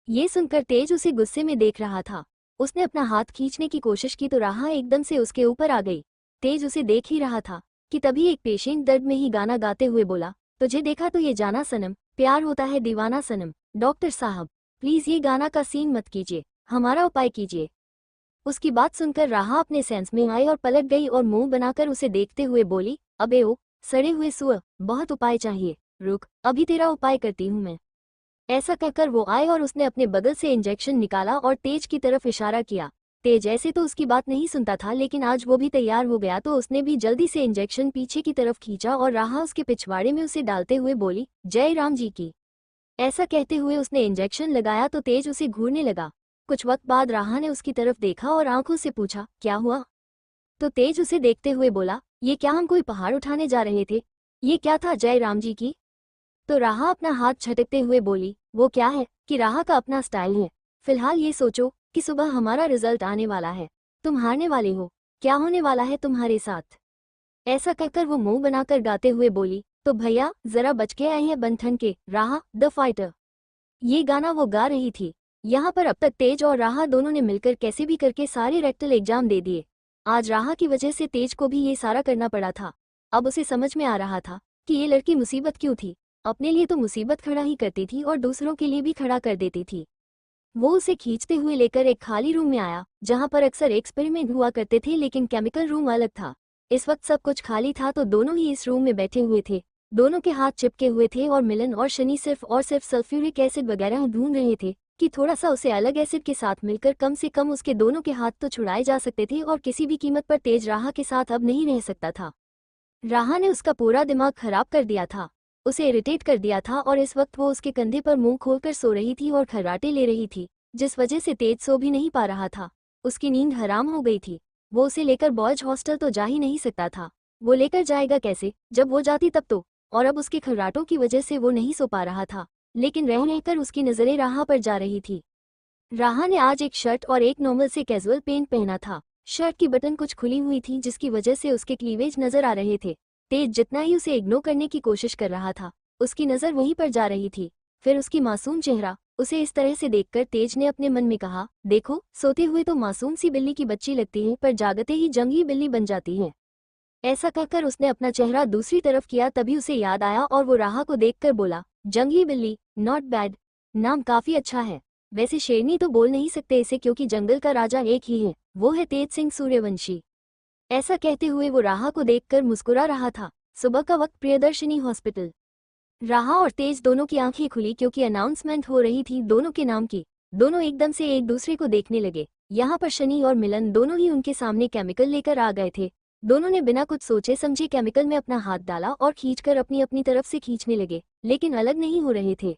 ये सुनकर तेज उसे गुस्से में देख रहा था। उसने अपना हाथ खींचने की कोशिश की तो राहा एकदम से उसके ऊपर आ गई। तेज उसे देख ही रहा था कि तभी एक पेशेंट दर्द में ही गाना गाते हुए बोला, तुझे देखा तो ये जाना सनम, प्यार होता है दीवाना सनम। डॉक्टर साहब प्लीज ये गाना का सीन मत कीजिए, हमारा उपाय कीजिए। उसकी बात सुनकर राहा अपने सेंस में आई और पलट गई और मुंह बनाकर उसे देखते हुए बोली, अबे ओ सड़े हुए सुअर, बहुत उपाय चाहिए, रुक अभी तेरा उपाय करती हूँ मैं। ऐसा कहकर वो आए और उसने अपने बगल से इंजेक्शन निकाला और तेज की तरफ इशारा किया। तेज ऐसे तो उसकी बात नहीं सुनता था, लेकिन आज वो भी तैयार हो गया तो उसने भी जल्दी से इंजेक्शन पीछे की तरफ खींचा और राहा उसके पिछवाड़े में उसे डालते हुए बोली, जय राम जी की। ऐसा कहते हुए उसने इंजेक्शन लगाया तो तेज उसे घूरने लगा। कुछ वक्त बाद राहा ने उसकी तरफ देखा और आंखों से पूछा, क्या हुआ? तो तेज उसे देखते हुए बोला, ये क्या हम कोई पहाड़ उठाने जा रहे थे? ये क्या था जय राम जी की? तो राहा अपना हाथ झटकते हुए बोली, वो क्या है कि राहा का अपना स्टाइल है। फिलहाल ये सोचो कि सुबह हमारा रिजल्ट आने वाला है, तुम हारने वाले हो, क्या होने वाला है तुम्हारे साथ? ऐसा कहकर वो मुंह बनाकर गाते हुए बोली, तो भैया जरा बच के आए हैं बंधन के, राहा द फाइटर। ये गाना वो गा रही थी। यहाँ पर अब तक तेज और राहा दोनों ने मिलकर कैसे भी करके सारे रेक्टल एग्जाम दे दिए। आज राहा की वजह से तेज को भी ये सारा करना पड़ा था। अब उसे समझ में आ रहा था कि ये लड़की मुसीबत क्यों थी। अपने लिए तो मुसीबत खड़ा ही करती थी और दूसरों के लिए भी खड़ा कर देती थी। वो उसे खींचते हुए लेकर एक खाली रूम में आया जहाँ पर अक्सर एक्सपेरिमेंट हुआ करते थे, लेकिन केमिकल रूम अलग था। इस वक्त सब कुछ खाली था तो दोनों ही इस रूम में बैठे हुए थे। दोनों के हाथ चिपके हुए थे और मिलन और शनि सिर्फ और सिर्फ सल्फ्यूरिक एसिड वगैरह ढूंढ रहे थे कि थोड़ा सा उसे अलग एसिड के साथ मिलकर कम से कम उसके दोनों के हाथ तो छुड़ाए जा सकते थे और किसी भी कीमत पर तेज राहा के साथ अब नहीं रह सकता था। राहा ने उसका पूरा दिमाग खराब कर दिया था, उसे इरिटेट कर दिया था और इस वक्त वो उसके कंधे पर मुंह खोलकर सो रही थी और खर्राटे ले रही थी, जिस वजह से तेज सो भी नहीं पा रहा था। उसकी नींद हराम हो गई थी। वो उसे लेकर बॉयज हॉस्टल तो जा ही नहीं सकता था। वो लेकर जाएगा कैसे जब वो जाती तब तो, और अब उसके खर्राटों की वजह से वो नहीं सो पा रहा था। लेकिन रह रहकर उसकी नजरें राहा पर जा रही थी। राहा ने आज एक शर्ट और एक नॉर्मल से कैजुअल पेंट पहना था। शर्ट की बटन कुछ खुली हुई थी जिसकी वजह से उसके क्लीवेज नजर आ रहे थे। तेज जितना ही उसे इग्नोर करने की कोशिश कर रहा था, उसकी नजर वहीं पर जा रही थी। फिर उसकी मासूम चेहरा, उसे इस तरह से देखकर तेज ने अपने मन में कहा, देखो सोते हुए तो मासूम सी बिल्ली की बच्ची लगती है पर जागते ही जंगली बिल्ली बन जाती है। ऐसा कहकर उसने अपना चेहरा दूसरी तरफ किया, तभी उसे याद आया और वो राहा को देखकर बोला, जंगली बिल्ली, नॉट बैड, नाम काफी अच्छा है। वैसे शेरनी तो बोल नहीं सकते इसे क्योंकि जंगल का राजा एक ही है, वो है तेज सिंह सूर्यवंशी। ऐसा कहते हुए वो राहा को देखकर मुस्कुरा रहा था। सुबह का वक्त, प्रियदर्शनी हॉस्पिटल। राहा और तेज दोनों की आंखें खुली क्योंकि अनाउंसमेंट हो रही थी दोनों के नाम की। दोनों एकदम से एक दूसरे को देखने लगे। यहाँ पर शनि और मिलन दोनों ही उनके सामने केमिकल लेकर आ गए थे। दोनों ने बिना कुछ सोचे समझे केमिकल में अपना हाथ डाला और खींचकर अपनी अपनी तरफ से खींचने लगे, लेकिन अलग नहीं हो रहे थे।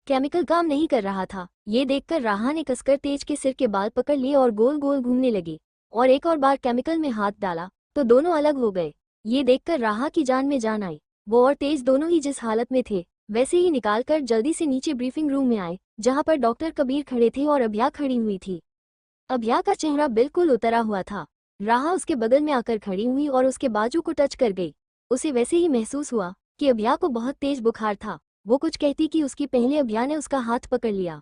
केमिकल काम नहीं कर रहा था। ये देखकर राहा ने कसकर तेज के सिर के बाल पकड़ लिए और गोल गोल घूमने लगी, और एक और बार केमिकल में हाथ डाला तो दोनों अलग हो गए। ये देखकर राहा की जान में जान आई। वो और तेज दोनों ही जिस हालत में थे वैसे ही निकालकर जल्दी से नीचे ब्रीफिंग रूम में आए, जहां पर डॉक्टर कबीर खड़े थे और अभ्या खड़ी हुई थी। अभ्या का चेहरा बिल्कुल उतरा हुआ था। राहा उसके बगल में आकर खड़ी हुई और उसके बाजू को टच कर गई। उसे वैसे ही महसूस हुआ कि अभ्या को बहुत तेज बुखार था। वो कुछ कहती कि उसकी पहले अभ्या ने उसका हाथ पकड़ लिया।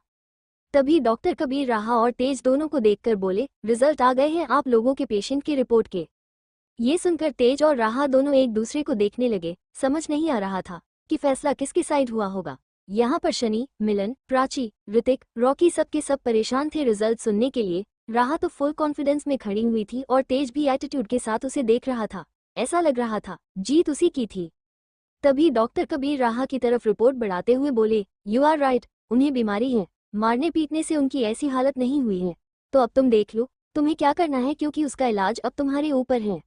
तभी डॉक्टर कबीर राहा और तेज दोनों को देखकर बोले, रिजल्ट आ गए हैं आप लोगों के पेशेंट की रिपोर्ट के। ये सुनकर तेज और राहा दोनों एक दूसरे को देखने लगे। समझ नहीं आ रहा था कि फैसला किसकी साइड हुआ होगा। यहाँ पर शनि, मिलन, प्राची, ऋतिक, रॉकी सब के सब परेशान थे रिजल्ट सुनने के लिए। राहा तो फुल कॉन्फिडेंस में खड़ी हुई थी और तेज भी एटीट्यूड के साथ उसे देख रहा था। ऐसा लग रहा था जीत उसी की थी। तभी डॉक्टर कबीर राहा की तरफ रिपोर्ट बढ़ाते हुए बोले, यू आर राइट, उन्हें बीमारी है, मारने पीटने से उनकी ऐसी हालत नहीं हुई है। तो अब तुम देख लो तुम्हें क्या करना है, क्योंकि उसका इलाज अब तुम्हारे ऊपर है।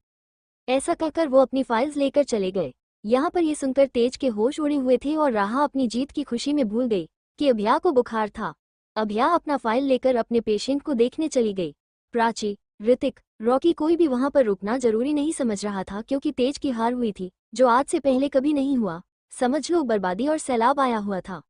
ऐसा कहकर वो अपनी फाइल्स लेकर चले गए। यहाँ पर ये सुनकर तेज के होश उड़े हुए थे और राहा अपनी जीत की खुशी में भूल गई कि अभ्या को बुखार था। अभ्या अपना फाइल लेकर अपने पेशेंट को देखने चली गई। प्राची, ऋतिक, रॉकी कोई भी वहां पर रुकना जरूरी नहीं समझ रहा था क्योंकि तेज की हार हुई थी, जो आज से पहले कभी नहीं हुआ। समझ लो बर्बादी और सैलाब आया हुआ था।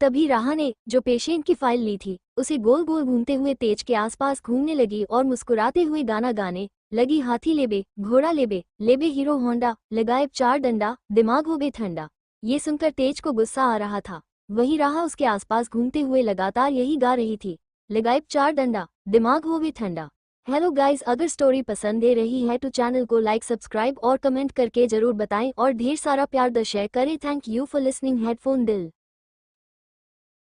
तभी राहा ने जो पेशेंट की फाइल ली थी उसे गोल गोल घूमते हुए तेज के आसपास घूमने लगी और मुस्कुराते हुए गाना गाने लगी हाथी लेबे, घोड़ा लेबे हीरो होंडा, लगाए 4 डंडा, दिमाग हो गए ठंडा। ये सुनकर तेज को गुस्सा आ रहा था। वही राह उसके आसपास घूमते हुए लगातार यही गा रही थी, लगाए 4 डंडा, दिमाग हो गए ठंडा। हेलो गाइस, अगर स्टोरी पसंद दे रही है तो चैनल को लाइक, सब्सक्राइब और कमेंट करके जरूर बताएं और ढेर सारा प्यार द शेयर करें। Thank you for listening headphone दिल।